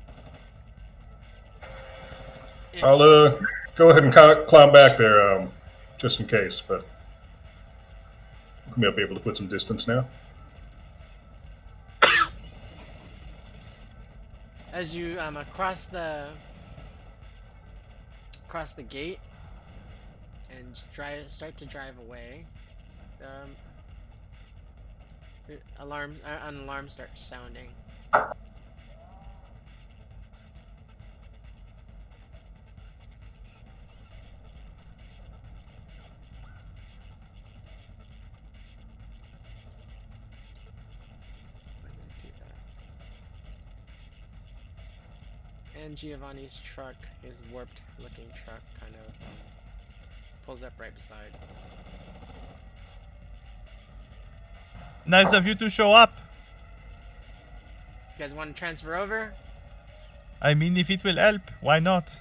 I'll go ahead and climb back there, just in case, but we might be able to put some distance now. As you across the gate and start to drive away, an alarm starts sounding. And Giovanni's truck, his warped looking truck, kind of pulls up right beside. Nice of you to show up. You guys want to transfer over? I mean, if it will help, why not?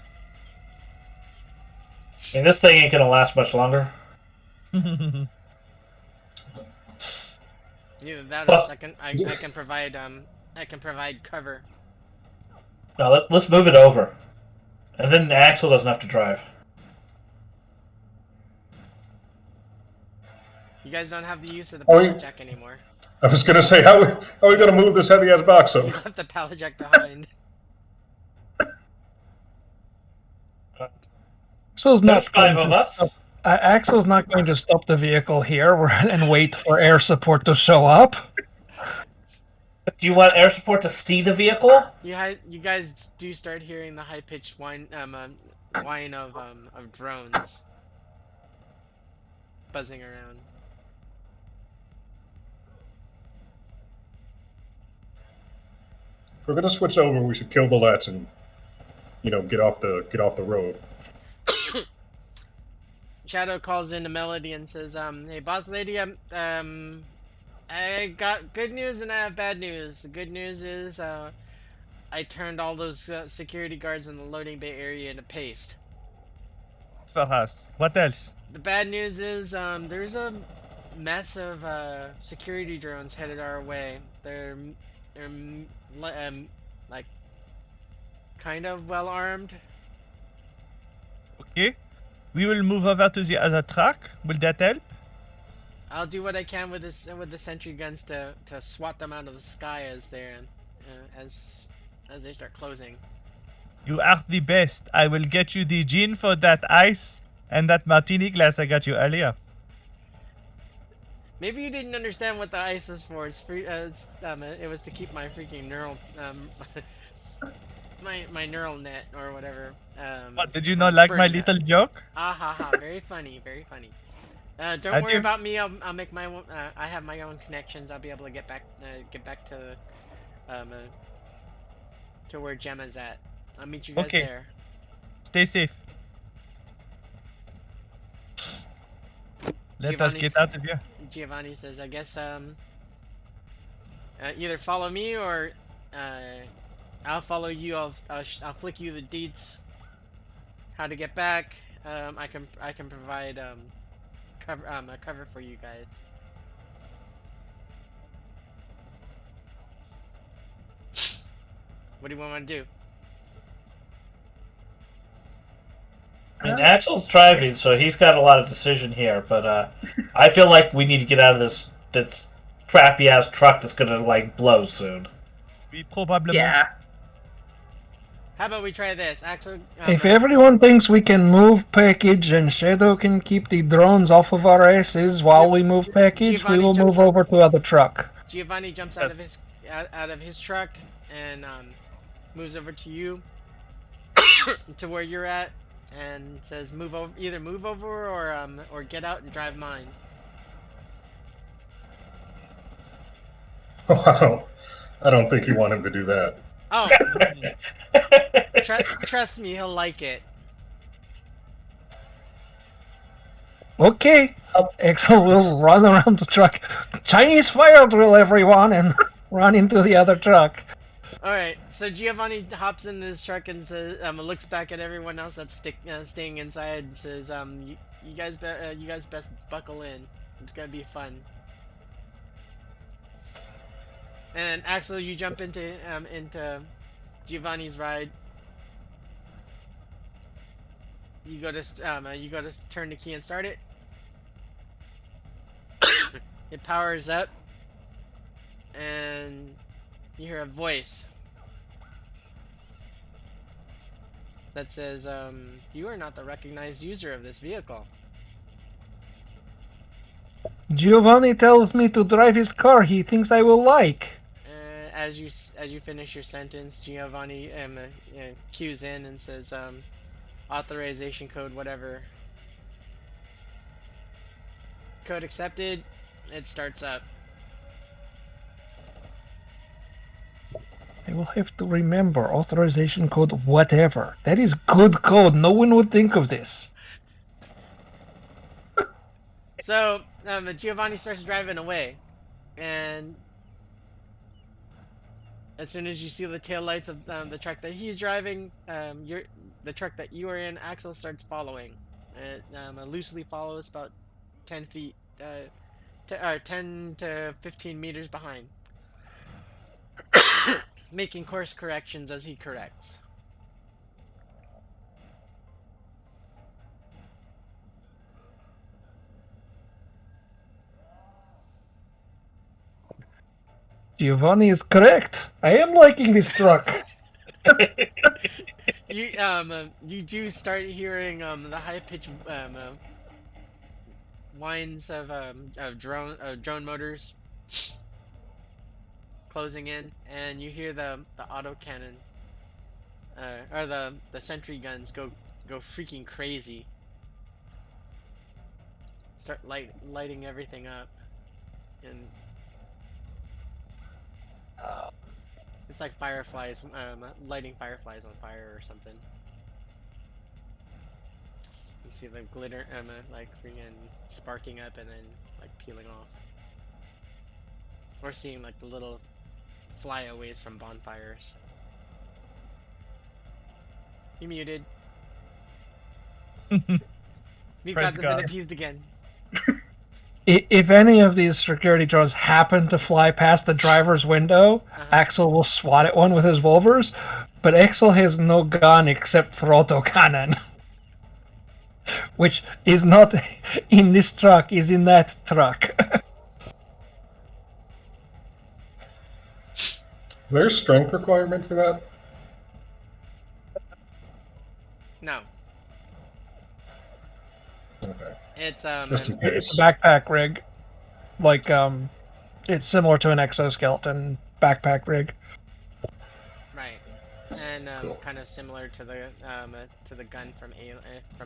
I mean, this thing ain't gonna last much longer. Either that or I can provide cover. No, let's move it over. And then Axel doesn't have to drive. You guys don't have the use of the Oh, pallet jack anymore. I was gonna say, how are we gonna move this heavy ass box You over? left the pallet jack behind. Axel's not There's 5 going of to us. stop- Axel's not going to stop the vehicle here and wait for air support to show up. Do you want air support to see the vehicle? You guys do start hearing the high pitched whine of drones buzzing around. If we're gonna switch over, we should kill the Lets and, get off the road. Shadow calls in to Melody and says, "Hey, boss lady, I got good news and I have bad news. The good news is, I turned all those security guards in the loading bay area into paste. For us. What else? The bad news is, there's a mess of security drones headed our way. They're like kind of well armed. Okay. We will move over to the other truck. Will that help? I'll do what I can with the sentry guns to swat them out of the sky as they start closing. You are the best. I will get you the gin for that ice and that martini glass I got you earlier. Maybe you didn't understand what the ice was for. It was to keep my freaking neural my neural net or whatever. What, did you not like my burning little joke? Ah ha ha! Very funny, very funny. Don't I worry do- about me. I'll make my own. I have my own connections. I'll be able to get back to where Gemma's at. I'll meet you guys Okay. there. Stay safe. Let us get Giovanni's- out of here. Giovanni says, "I guess either follow me or I'll follow you. I'll flick you the deets. How to get back? I can provide a cover for you guys." What do you want to do? I mean, Axel's driving, so he's got a lot of decision here. But I feel like we need to get out of this crappy ass truck that's gonna blow soon. We probably Yeah. How about we try this, Axel? If everyone thinks we can move package and Shadow can keep the drones off of our asses while we move package, we Giovanni will jumps move up. over to other truck. Giovanni jumps out of his truck and moves over to you to where you're at and says, "Move over, either move over or get out and drive mine." Oh, I don't think you want him to do that. Oh, trust me, he'll like it. Okay. Axel will run around the truck. Chinese fire drill, everyone, and run into the other truck. All right, so Giovanni hops in his truck and says, looks back at everyone else that's staying inside and says, you guys best buckle in. It's gonna be fun." And Axel, you jump into Giovanni's ride. You go to turn the key and start it. It powers up, and you hear a voice that says, "You are not the recognized user of this vehicle." Giovanni tells me to drive his car he thinks I will like. As you finish your sentence, Giovanni cues in and says, "Authorization code, whatever." Code accepted. It starts up. I will have to remember authorization code whatever. That is good code. No one would think of this. So Giovanni starts driving away, and as soon as you see the taillights of the truck that he's driving, the truck that you are in, Axel starts following. It loosely follows about 10 feet, 10 to 15 meters behind, making course corrections as he corrects. Giovanni is correct. I am liking this truck. You do start hearing the high pitched whines of drone motors closing in, and you hear the autocannon or the sentry guns go freaking crazy. Start lighting everything up, and it's like fireflies, lighting fireflies on fire or something. You see the glitter, like freaking sparking up and then like peeling off, or seeing like the little flyaways from bonfires. You muted. Mute Praise gods have been God. appeased again. If any of these security drones happen to fly past the driver's window, Axel will swat at one with his Wolvers, but Axel has no gun except for autocannon. Which is not in this truck, is in that truck. Is there a strength requirement for that? No, Okay. it's Just in It's case. a backpack rig. Like, it's similar to an exoskeleton backpack rig. right, and Cool. kind of similar to the gun from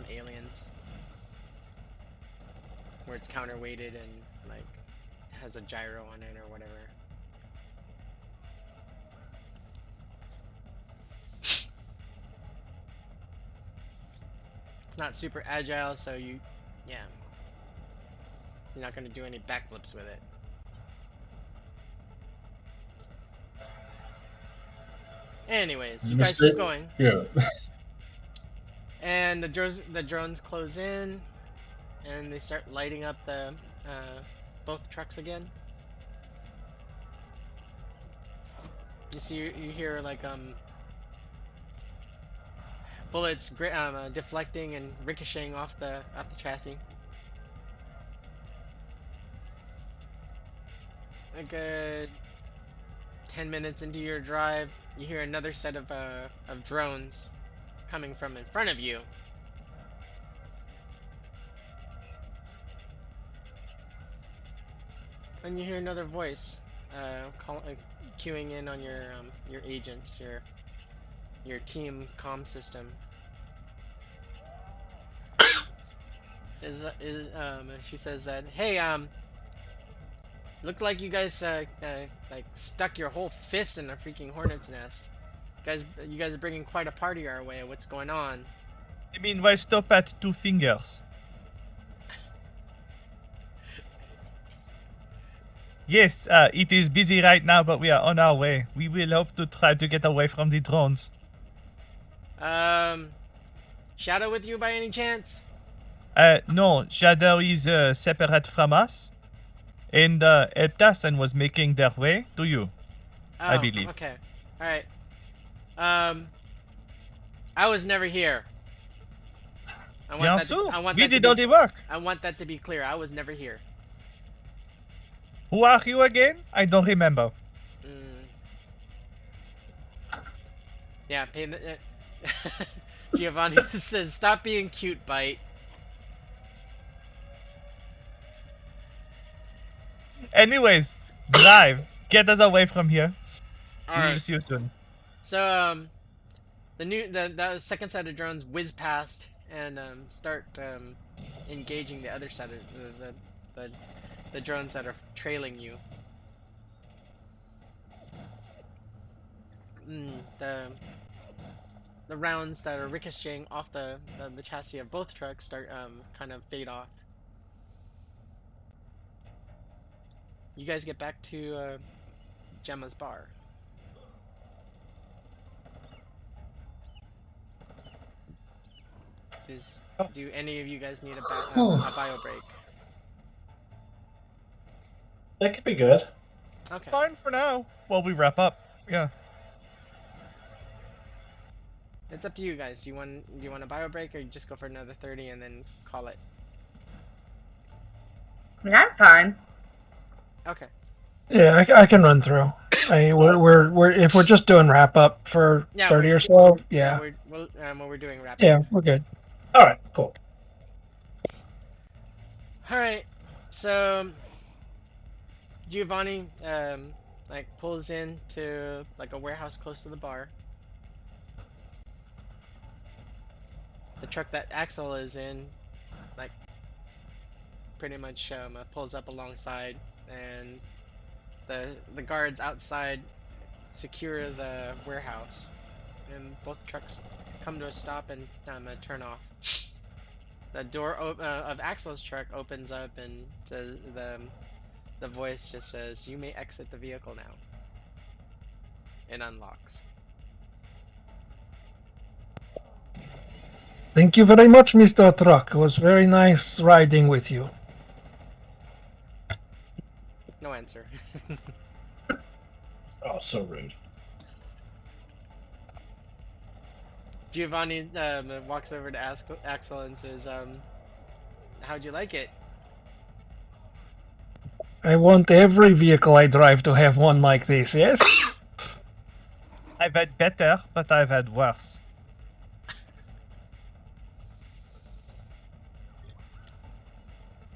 Aliens, where it's counterweighted and like has a gyro on it or whatever. It's not super agile, so you're not gonna do any backflips with it. Anyways, you guys keep going, Yeah. and the drones close in, and they start lighting up the both trucks again. You see, you hear like bullets deflecting and ricocheting off the chassis. A good 10 minutes into your drive, you hear another set of drones coming from in front of you. And you hear another voice queuing in on your agents, your team comm system. She says that, hey, looked like you guys like stuck your whole fist in a freaking hornet's nest. You guys are bringing quite a party our way. What's going on? I mean, why stop at 2 fingers? Yes, it is busy right now, but we are on our way. We will hope to try to get away from the drones. Shadow with you by any chance? No, Shadow is separate from us, and helped us and was making their way to you, I Oh, believe. okay. All right. I was never here. I want Bien that. sûr, I want we that did to all be, the work. I want that to be clear. I was never here. Who are you again? I don't remember. Yeah, pay the. Giovanni says, "Stop being cute, bite." Anyways, drive. Get us away from here. All We will right. see you soon. So the second set of drones whiz past and start engaging the other set of the drones that are trailing you. The rounds that are ricocheting off the chassis of both trucks start kind of fade off. You guys get back to Gemma's bar. Do any of you guys need a bio break? That could be good. Okay. Fine for now. While we wrap up. Yeah. It's up to you guys. Do you want a bio break, or you just go for another 30 and then call it? I mean, I'm fine. Okay. Yeah, I can run through. We're if we're just doing wrap up for Yeah, 30 or so. Yeah, Yeah. we're doing wrap. Yeah, we're good. All right, cool. All right. So Giovanni like pulls into like a warehouse close to the bar. The truck that Axel is in, like, pretty much pulls up alongside, and the guards outside secure the warehouse, and both trucks come to a stop and turn off. The door of Axel's truck opens up, and the voice just says, "You may exit the vehicle now." It unlocks. Thank you very much, Mr. Truck. It was very nice riding with you. No answer. Oh, so rude. Giovanni walks over to Axel and says, "How'd you like it?" I want every vehicle I drive to have one like this, yes? I've had better, but I've had worse.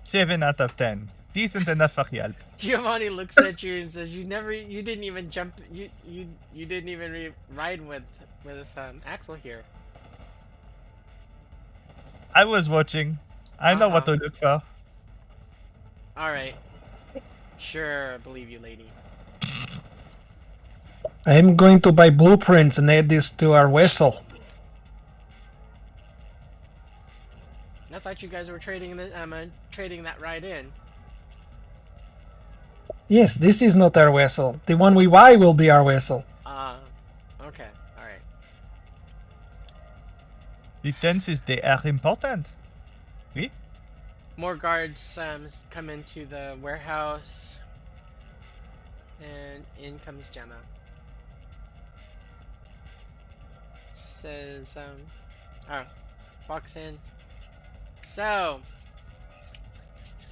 Seven out of 10. Decent enough for help. Giovanni looks at you and says, you didn't even jump, you didn't even ride with Axel here." I was watching. I know what to look for. Alright. Sure, I believe you, lady. I'm going to buy blueprints and add this to our vessel. I thought you guys were trading trading that ride in. Yes, this is not our vessel. The one we buy will be our vessel. Okay, alright. Utensils, they are important. Oui? More guards come into the warehouse, and in comes Gemma. She says, walks in. So,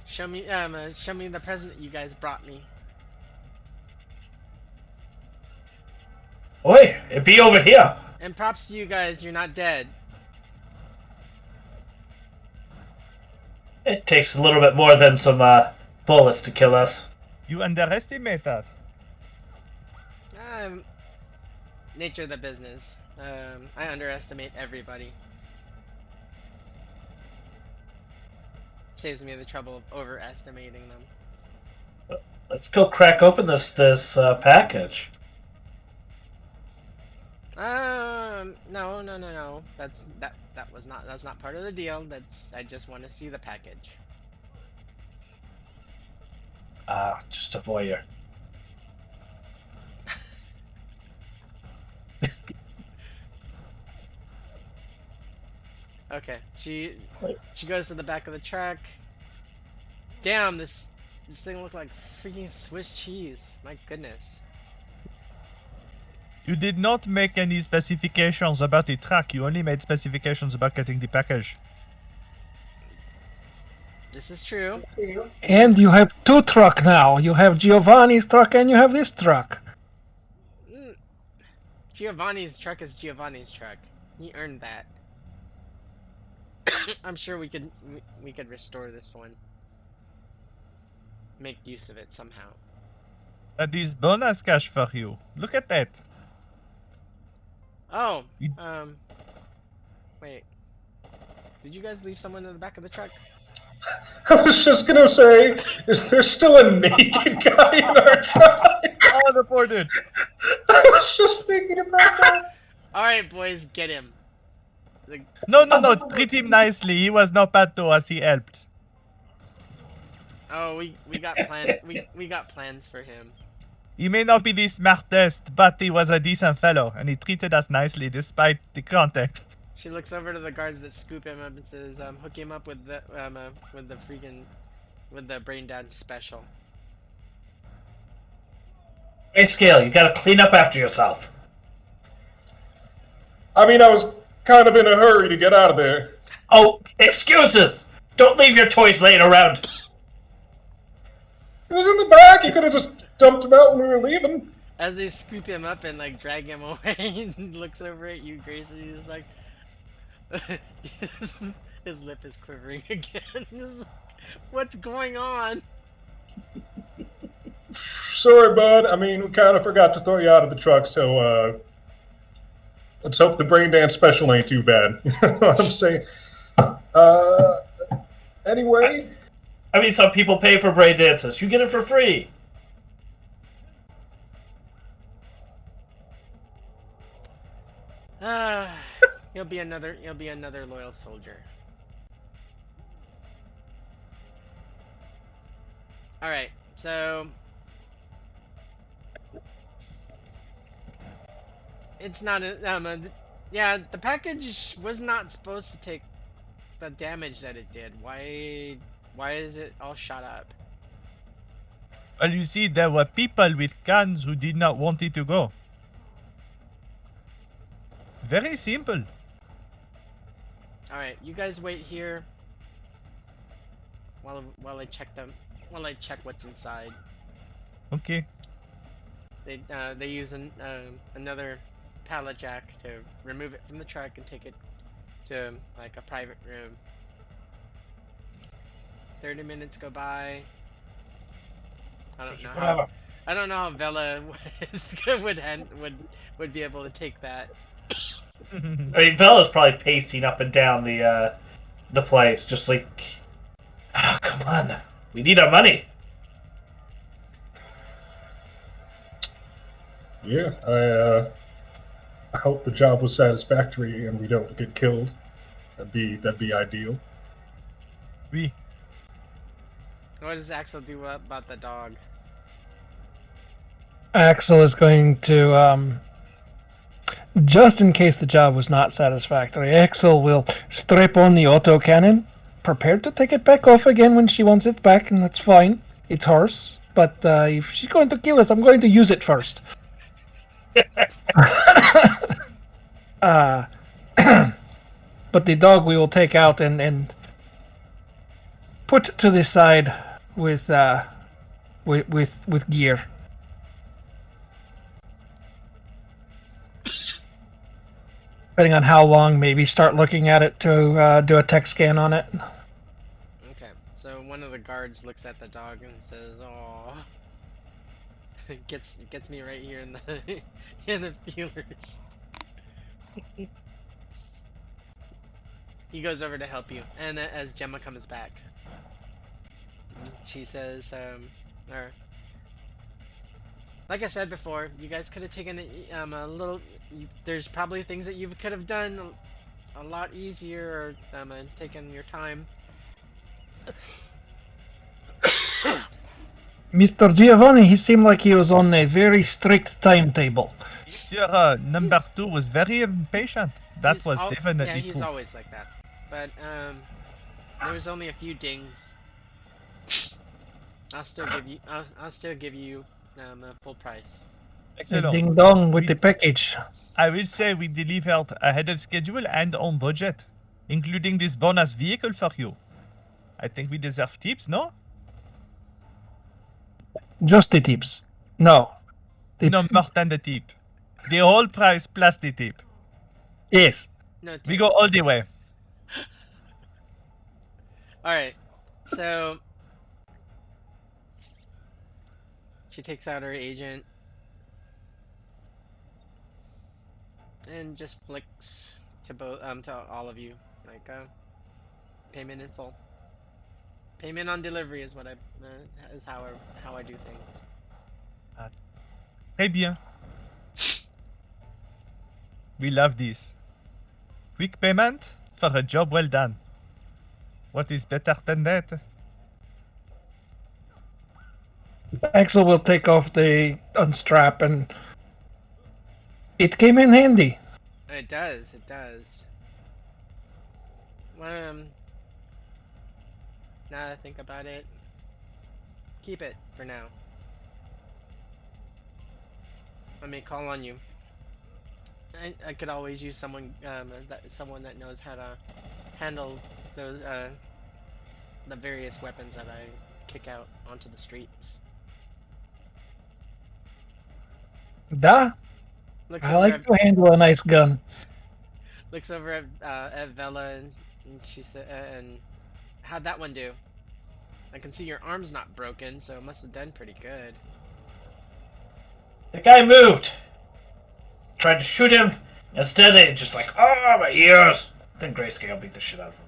show me the present you guys brought me. Oi, it be over here. And props to you guys, you're not dead. It takes a little bit more than some bullets to kill us. You underestimate us. Nature of the business. I underestimate everybody. Saves me the trouble of overestimating them. Let's go crack open this package. No. That's not part of the deal. I just want to see the package. Just a voyeur. Okay, she goes to the back of the truck. Damn, this thing looked like freaking Swiss cheese. My goodness. You did not make any specifications about the truck. You only made specifications about getting the package. This is true. And you have two truck now. You have Giovanni's truck and you have this truck. Giovanni's truck is Giovanni's truck. He earned that. I'm sure we could restore this one. Make use of it somehow. That is bonus cash for you. Look at that. Oh, wait. Did you guys leave someone in the back of the truck? I was just gonna say, is there still a naked guy in our truck? Oh, the poor dude. I was just thinking about that. Alright, boys, get him. No. Treat him nicely. He was not bad to us. He helped. Oh, we got plans. we got plans for him. He may not be the smartest, but he was a decent fellow, and he treated us nicely despite the context. She looks over to the guards that scoop him up and says, "Hook him up with the brain down special." Hey, Scale, you gotta clean up after yourself. I mean, I was kind of in a hurry to get out of there. Oh, excuses! Don't leave your toys laying around. It was in the back. You could have just dumped him out when we were leaving. As they scoop him up and like drag him away, and looks over at you, Grace, and he's like, his lip is quivering again. He's like, what's going on? Sorry, bud. I mean, we kind of forgot to throw you out of the truck, so let's hope the brain dance special ain't too bad. You know what I'm saying? Anyway, I mean, some people pay for brain dances. You get it for free. He'll be another loyal soldier. All right, so it's not yeah, the package was not supposed to take the damage that it did. Why is it all shot up? Well, you see, there were people with guns who did not want it to go. Very simple. All right, you guys wait here while I check them. While I check what's inside. Okay. They use another pallet jack to remove it from the truck and take it to like a private room. 30 minutes go by. I don't know how Vela would be able to take that. I mean, Vela's probably pacing up and down the place, just like, oh, come on, we need our money. yeah, I hope the job was satisfactory and we don't get killed. That'd be ideal. Oui. What does Axel do about the dog? Axel is going to, just in case the job was not satisfactory, Axel will strap on the autocannon, prepared to take it back off again when she wants it back, and that's fine. It's hers. But if she's going to kill us, I'm going to use it first. But the dog we will take out and put to the side with gear. Depending on how long, maybe start looking at it to do a tech scan on it. Okay, so one of the guards looks at the dog and says, "Oh, gets me right here in the in the feelers." He goes over to help you, and as Gemma comes back, she says, or like I said before, you guys could have taken a little. There's probably things that you could have done a lot easier, or taken your time. Mr. Giovanni, he seemed like he was on a very strict timetable. Sir, number 2 was very impatient. That was definitely yeah, he's true. always like that. But there was only a few dings. I'll still give you a full price. Excellent. Ding dong with the package. I will say we delivered ahead of schedule and on budget, including this bonus vehicle for you. I think we deserve tips, no? Just the tips. No. No more than the tip. The whole price plus the tip. Yes. No, We go all the way. All right, so she takes out her agent and just flicks to all of you, like payment in full. Payment on delivery is what is how I do things. Très bien. We love this. Quick payment for a job well done. What is better than that? Axel will take off the unstrap, and it came in handy. It does. Well, now that I think about it, keep it for now. I may call on you. I could always use someone that knows how to handle those the various weapons that I kick out onto the streets. Da, Looks I over like at to handle a nice gun. at Vela and she said, and how'd that one do? I can see your arm's not broken, so it must have done pretty good. The guy moved. Tried to shoot him. Instead, it just like, oh, my ears. Then Grayscale beat the shit out of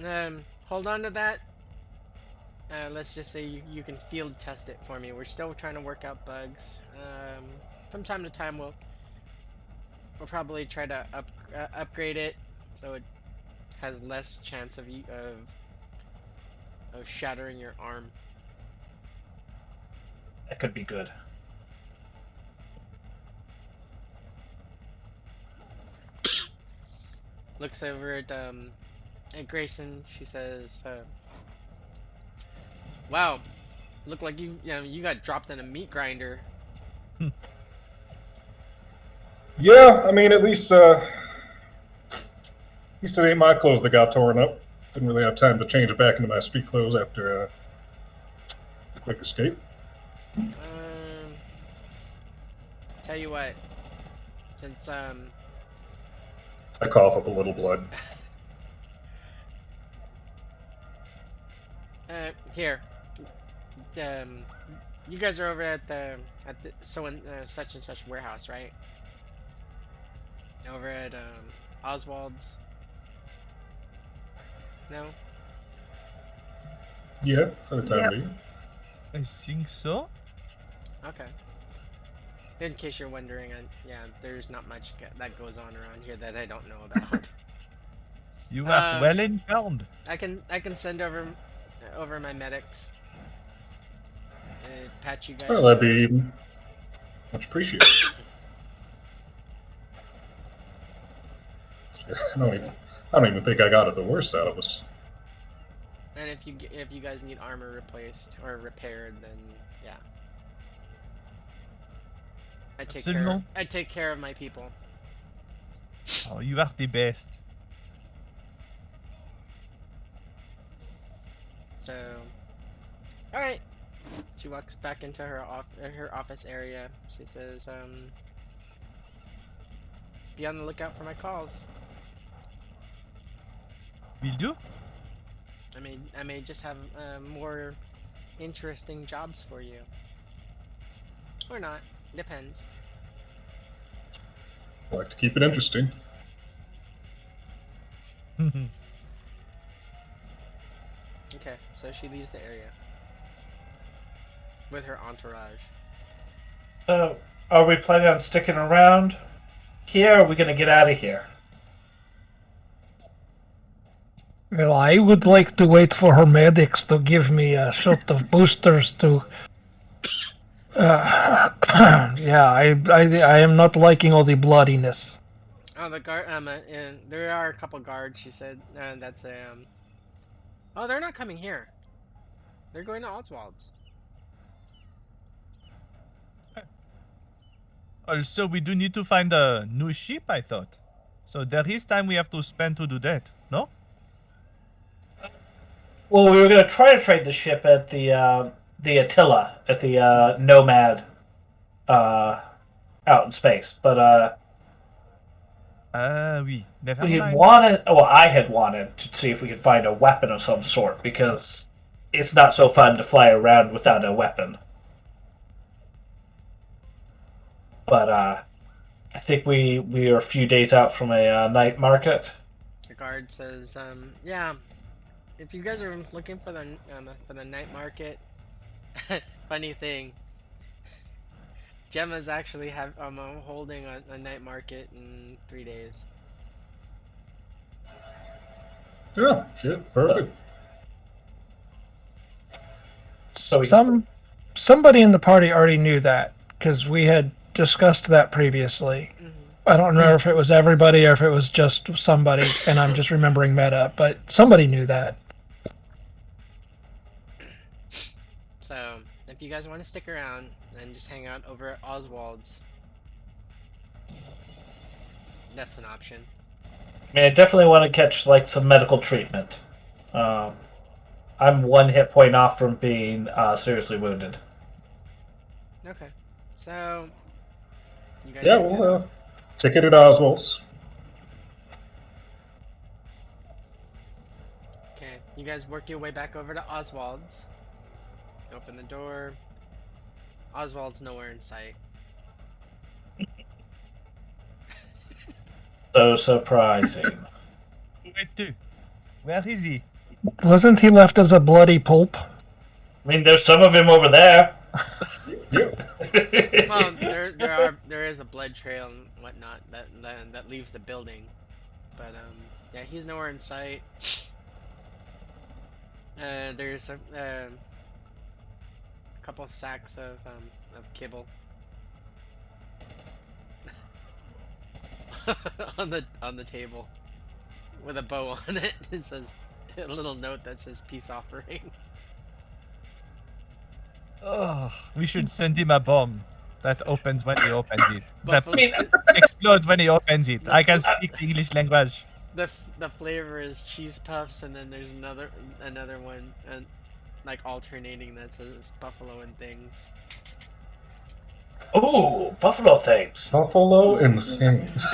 him. Hold on to that. Let's just say you can field test it for me. We're still trying to work out bugs. From time to time, we'll probably try to upgrade it so it has less chance of shattering your arm. That could be good. Looks over at Grayson. She says, "Wow, look like you got dropped in a meat grinder." Yeah, I mean, at least it ain't my clothes that got torn up. Didn't really have time to change it back into my street clothes after a quick escape. Tell you what, since I cough up a little blood. Here, you guys are over at the such and such warehouse, right? Over at Oswald's. No. Yeah, for the time Yep. being. I think so. Okay. In case you're wondering, yeah, there's not much that goes on around here that I don't know about. You are well informed. I can send over my medics. Patch you guys. Well, that'd be much appreciated. I don't even think I got it the worst out of us. And if you guys need armor replaced or repaired, then yeah. I take care of my people. Oh, you are the best. So, all right. She walks back into her office area. She says, "Be on the lookout for my calls. Will do. I may just have more interesting jobs for you, or not. Depends." I like to keep it interesting. Okay, so she leaves the area with her entourage. So, are we planning on sticking around here, or are we going to get out of here? Well, I would like to wait for her medics to give me a shot of boosters to. Yeah, I am not liking all the bloodiness. Oh, the guard. And there are a couple guards. She said, that's a. Oh, they're not coming here. They're going to Oswald's. Also, we do need to find a new ship, I thought. So there is time we have to spend to do that, no? Well, we were going to try to trade the ship at the Attila, at the Nomad out in space. But Oui. Never we mind. I had wanted to see if we could find a weapon of some sort, because it's not so fun to fly around without a weapon. But I think we are a few days out from a night market. The guard says, yeah, if you guys are looking for the night market, funny thing, Gemma's actually holding a night market in 3 days. Yeah, shit, perfect. So Somebody in the party already knew that, because we had discussed that previously. Mm-hmm. I don't remember if it was everybody or if it was just somebody, and I'm just remembering meta, but somebody knew that. So, if you guys want to stick around and just hang out over at Oswald's, that's an option. I mean, I definitely want to catch like some medical treatment. I'm 1 hit point off from being seriously wounded. Okay. So, you guys. Yeah, we'll take it at Oswald's. Okay, you guys work your way back over to Oswald's. Open the door. Oswald's nowhere in sight. So surprising. Where is he? Wasn't he left as a bloody pulp? I mean, there's some of him over there. Yeah. Well, there is a blood trail and whatnot that leaves the building, but yeah, he's nowhere in sight. There's a couple sacks of kibble on the table with a bow on it. It says a little note that says peace offering. Oh, we should send him a bomb that opens when he opens it. That Buffalo, explodes when he opens it. I can speak the English language. the flavor is cheese puffs, and then there's another one, and like alternating that says buffalo and things. Ooh, buffalo things. Buffalo and things.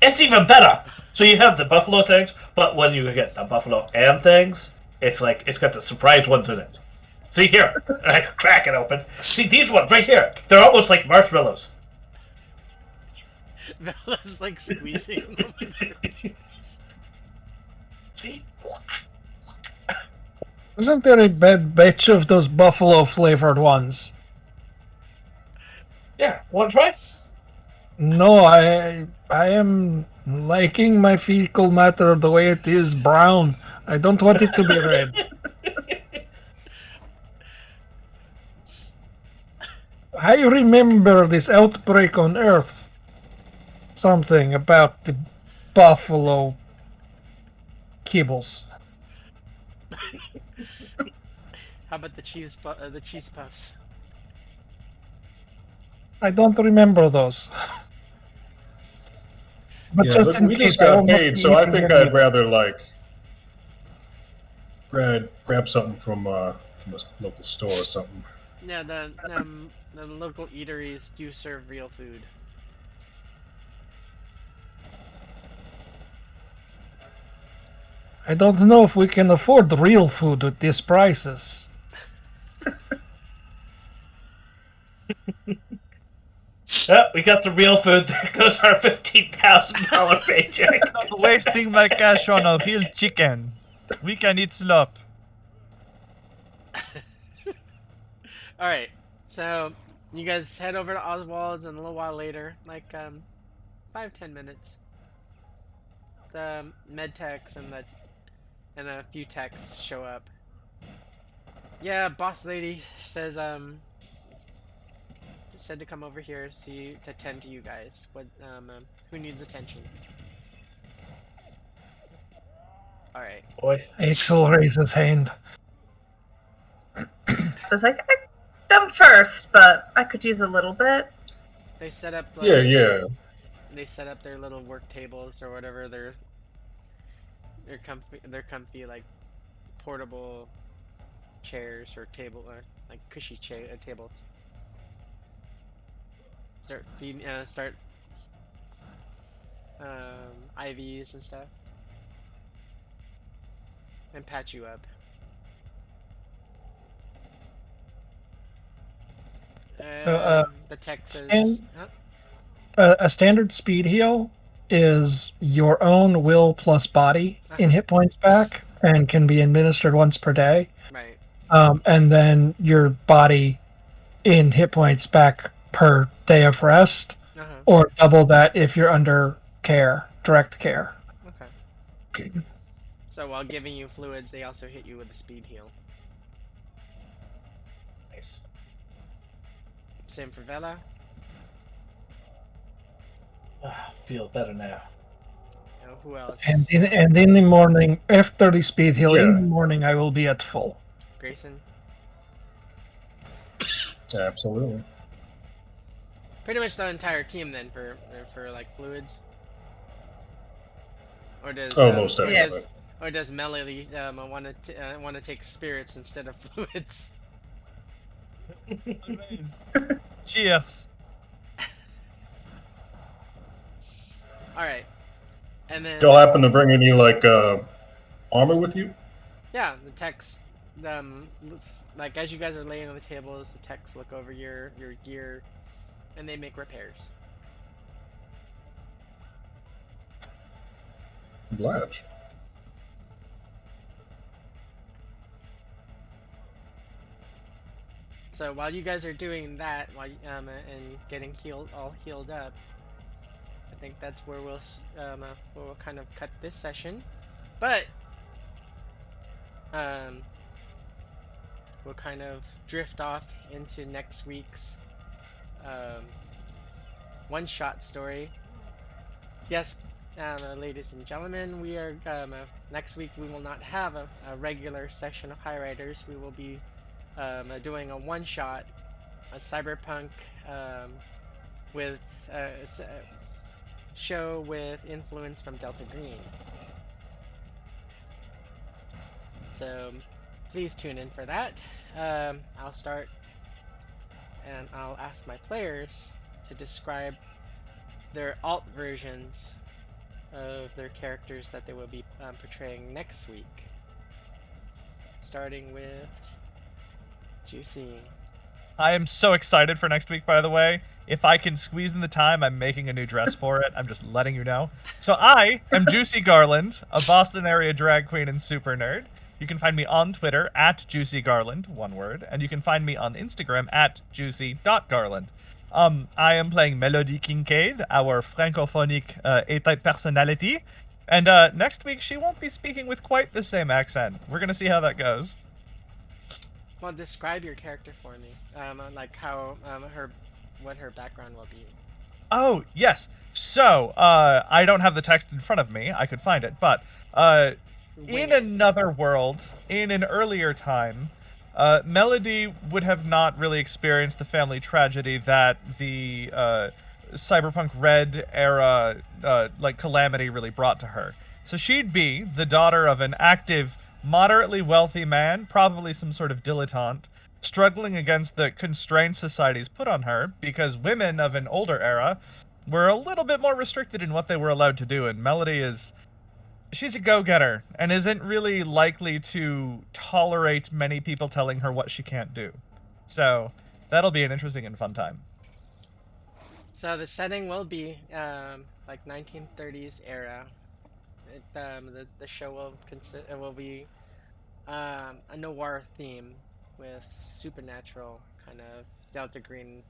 It's even better. So you have the buffalo things, but when you get the buffalo and things, it's like it's got the surprise ones in it. See here, I can crack it open. See these ones right here. They're almost like marshmallows. Bella's like squeezing them. See? Isn't there a bad batch of those buffalo flavored ones? Yeah, want to try? No, I am liking my fecal matter the way it is brown. I don't want it to be red. I remember this outbreak on Earth. Something about the buffalo kibbles. How about the cheese puffs? I don't remember those. But Yeah, just but in we case, just I got will not paid, be so I eating think any I'd of it. rather like grab something from a local store or something. Yeah, the local eateries do serve real food. I don't know if we can afford real food with these prices. Yeah, we got some real food. There goes our $15,000 paycheck. Not wasting my cash on a real chicken. We can eat slop. All right, so you guys head over to Oswald's, and a little while later, like 5-10 minutes, the med techs and a few techs show up. Yeah, boss lady says said to come over here to tend to you guys. What who needs attention? All right. Boy, Axel raises his hand. So it's like, them first, but I could use a little bit. They set up Yeah. They set up their little work tables or whatever. They're comfy like portable chairs or like cushy tables. Start feeding IVs and stuff, and patch you up. So, the tech says, A standard speed heal is your own will plus body in hit points back and can be administered once per day. right. And then your body in hit points back per day of rest, or double that if you're under direct care. Okay. So while giving you fluids, they also hit you with a speed heal. nice. Same for Vela. Feel better now. Who else? And in the morning, after the speed heal, in Yeah. the morning I will be at full. Grayson. Absolutely. Pretty much the entire team then for like fluids. Or does Almost everybody. or does Melody want to take spirits instead of fluids? Always. Cheers. All right, and then Do y'all happen to bring any like armor with you? yeah, the techs, like as you guys are laying on the tables, the techs look over your gear, and they make repairs. Oblige. So while you guys are doing that, and getting all healed up, I think that's where we'll kind of cut this session, but we'll kind of drift off into next week's one-shot story. Yes, ladies and gentlemen, we are next week. We will not have a regular session of Highriders. We will be doing a one-shot, a cyberpunk with show with influence from Delta Green. So please tune in for that. I'll start and I'll ask my players to describe their alt versions of their characters that they will be portraying next week. Starting with Juicy. I am so excited for next week, by the way. If I can squeeze in the time, I'm making a new dress for it. I'm just letting you know. So I am Juicy Garland, a Boston area drag queen and super nerd. You can find me on Twitter at Juicy Garland, one word, and you can find me on Instagram at juicy.garland. I am playing Melody Kincaid, our francophonic A-type personality, and next week she won't be speaking with quite the same accent. We're gonna see how that goes. Well, describe your character for me. Like how what her background will be. Oh, yes. So, I don't have the text in front of me. I could find it, but in another world, in an earlier time, Melody would have not really experienced the family tragedy that the Cyberpunk Red era like calamity really brought to her. So she'd be the daughter of an active, moderately wealthy man, probably some sort of dilettante, struggling against the constraints society's put on her because women of an older era were a little bit more restricted in what they were allowed to do, and Melody she's a go-getter and isn't really likely to tolerate many people telling her what she can't do. So that'll be an interesting and fun time. So the setting will be like 1930s era. The show will be a noir theme with supernatural kind of Delta Green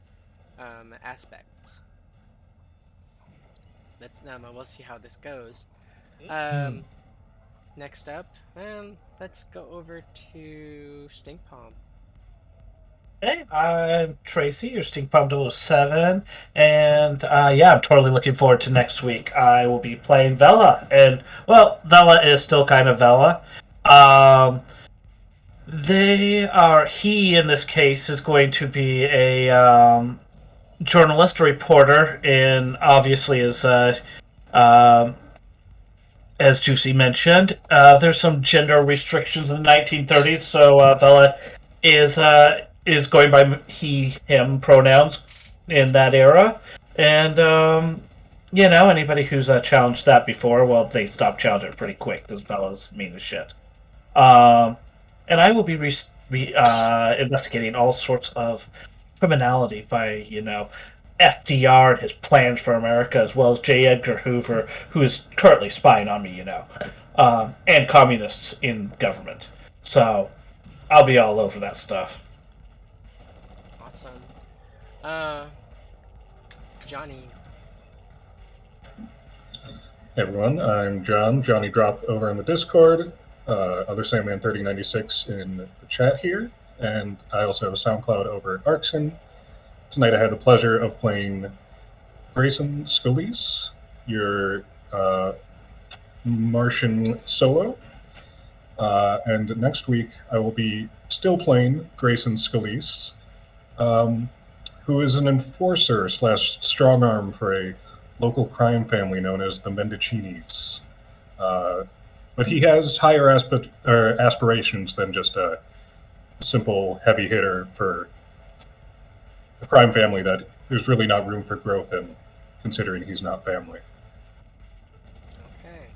aspects. We'll see how this goes. Next up, let's go over to Stink Palm. Hey, I'm Tracy, your Stink Palm 007, and yeah, I'm totally looking forward to next week. I will be playing Vela, and, well, Vela is still kind of Vela. He, in this case, is going to be a journalist, a reporter, and obviously as Juicy mentioned, there's some gender restrictions in the 1930s, so Vela is going by he/him pronouns in that era, and anybody who's challenged that before, well, they stop challenging it pretty quick because Vela's mean as shit. And I will be investigating all sorts of criminality by FDR and his plans for America, as well as J. Edgar Hoover, who is currently spying on me, and communists in government. So I'll be all over that stuff. Awesome. Johnny. Hey everyone, I'm John, Johnny Drop over in the Discord, other Sandman3096 in the chat here, and I also have a SoundCloud over at Arxen. Tonight I had the pleasure of playing Grayson Scalise, your Martian solo. And next week I will be still playing Grayson Scalise, who is an enforcer / strong arm for a local crime family known as the Mendicinis. But he has higher aspirations than just a simple heavy hitter for a crime family that there's really not room for growth in, considering he's not family. Okay.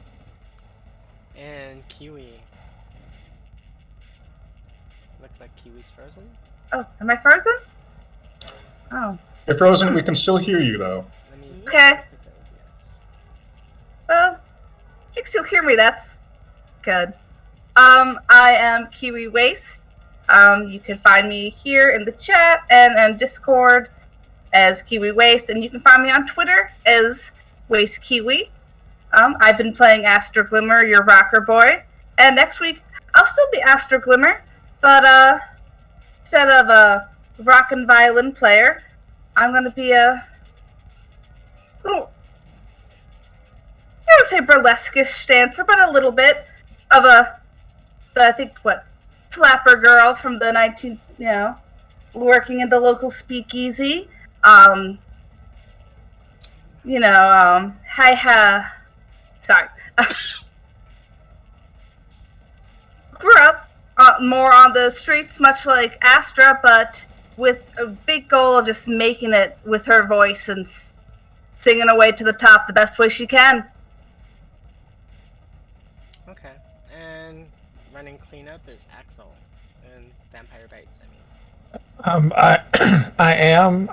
And Kiwi. Looks like Kiwi's frozen. Oh, am I frozen? Oh. If Frozen, we can still hear you though. Let me. Okay. Yes. Well, if you can still hear me, that's good. I am Kiwi Waste. You can find me here in the chat and on Discord as Kiwi Waste, and you can find me on Twitter as Waste Kiwi. I've been playing Astro Glimmer, your rocker boy, and next week I'll still be Astro Glimmer, but instead of a rock and violin player, I'm gonna be a little, I don't say burlesque-ish dancer, but a little bit of I think, flapper girl from the working in the local speakeasy. Sorry. Grew up more on the streets, much like Astra, but with a big goal of just making it with her voice and singing away to the top the best way she can. Okay. And running cleanup is Axel and Vampire Bites. I am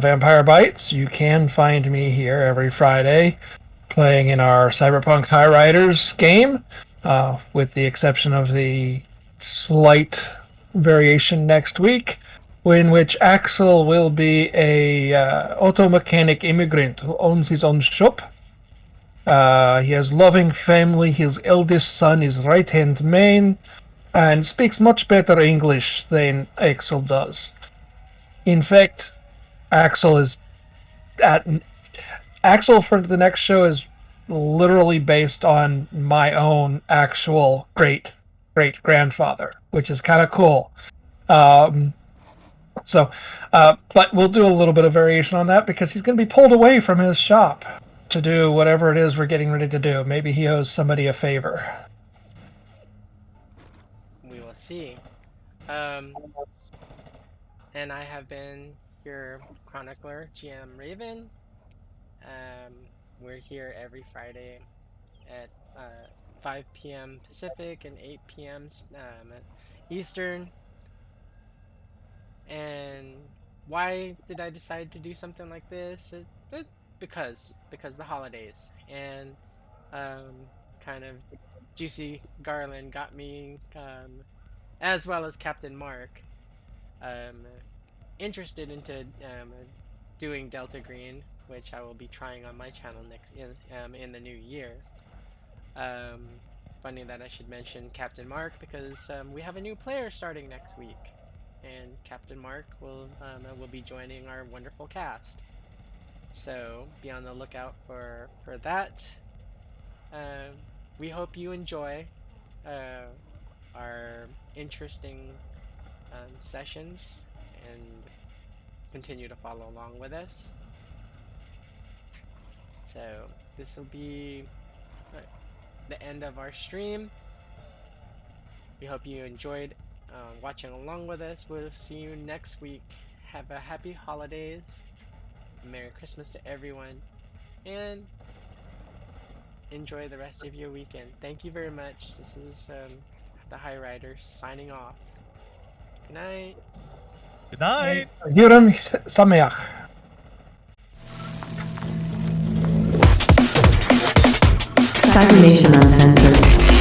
Vampire Bites. You can find me here every Friday playing in our Cyberpunk Highriders game, with the exception of the slight variation next week, in which Axel will be a auto mechanic immigrant who owns his own shop. He has loving family. His eldest son is right-hand man and speaks much better English than Axel does. In fact, Axel for the next show is literally based on my own actual great-grandfather, which is kind of cool. But we'll do a little bit of variation on that because he's going to be pulled away from his shop to do whatever it is we're getting ready to do. Maybe he owes somebody a favor. We will see. And I have been your chronicler, GM Raven. We're here every Friday at 5 p.m. Pacific and 8 p.m. Eastern. And why did I decide to do something like this? Because the holidays and kind of Juicy Garland got me, as well as Captain Mark, interested into doing Delta Green, which I will be trying on my channel in the new year. Funny that I should mention Captain Mark because we have a new player starting next week, and Captain Mark will be joining our wonderful cast. So be on the lookout for that. We hope you enjoy our interesting sessions and continue to follow along with us. So this will be the end of our stream. We hope you enjoyed watching along with us. We'll see you next week. Have a happy holidays, Merry Christmas to everyone, and enjoy the rest of your weekend. Thank you very much. This is the Highriders signing off. Good night. Good night. Yuram Sameach. Cybernation Uncensored.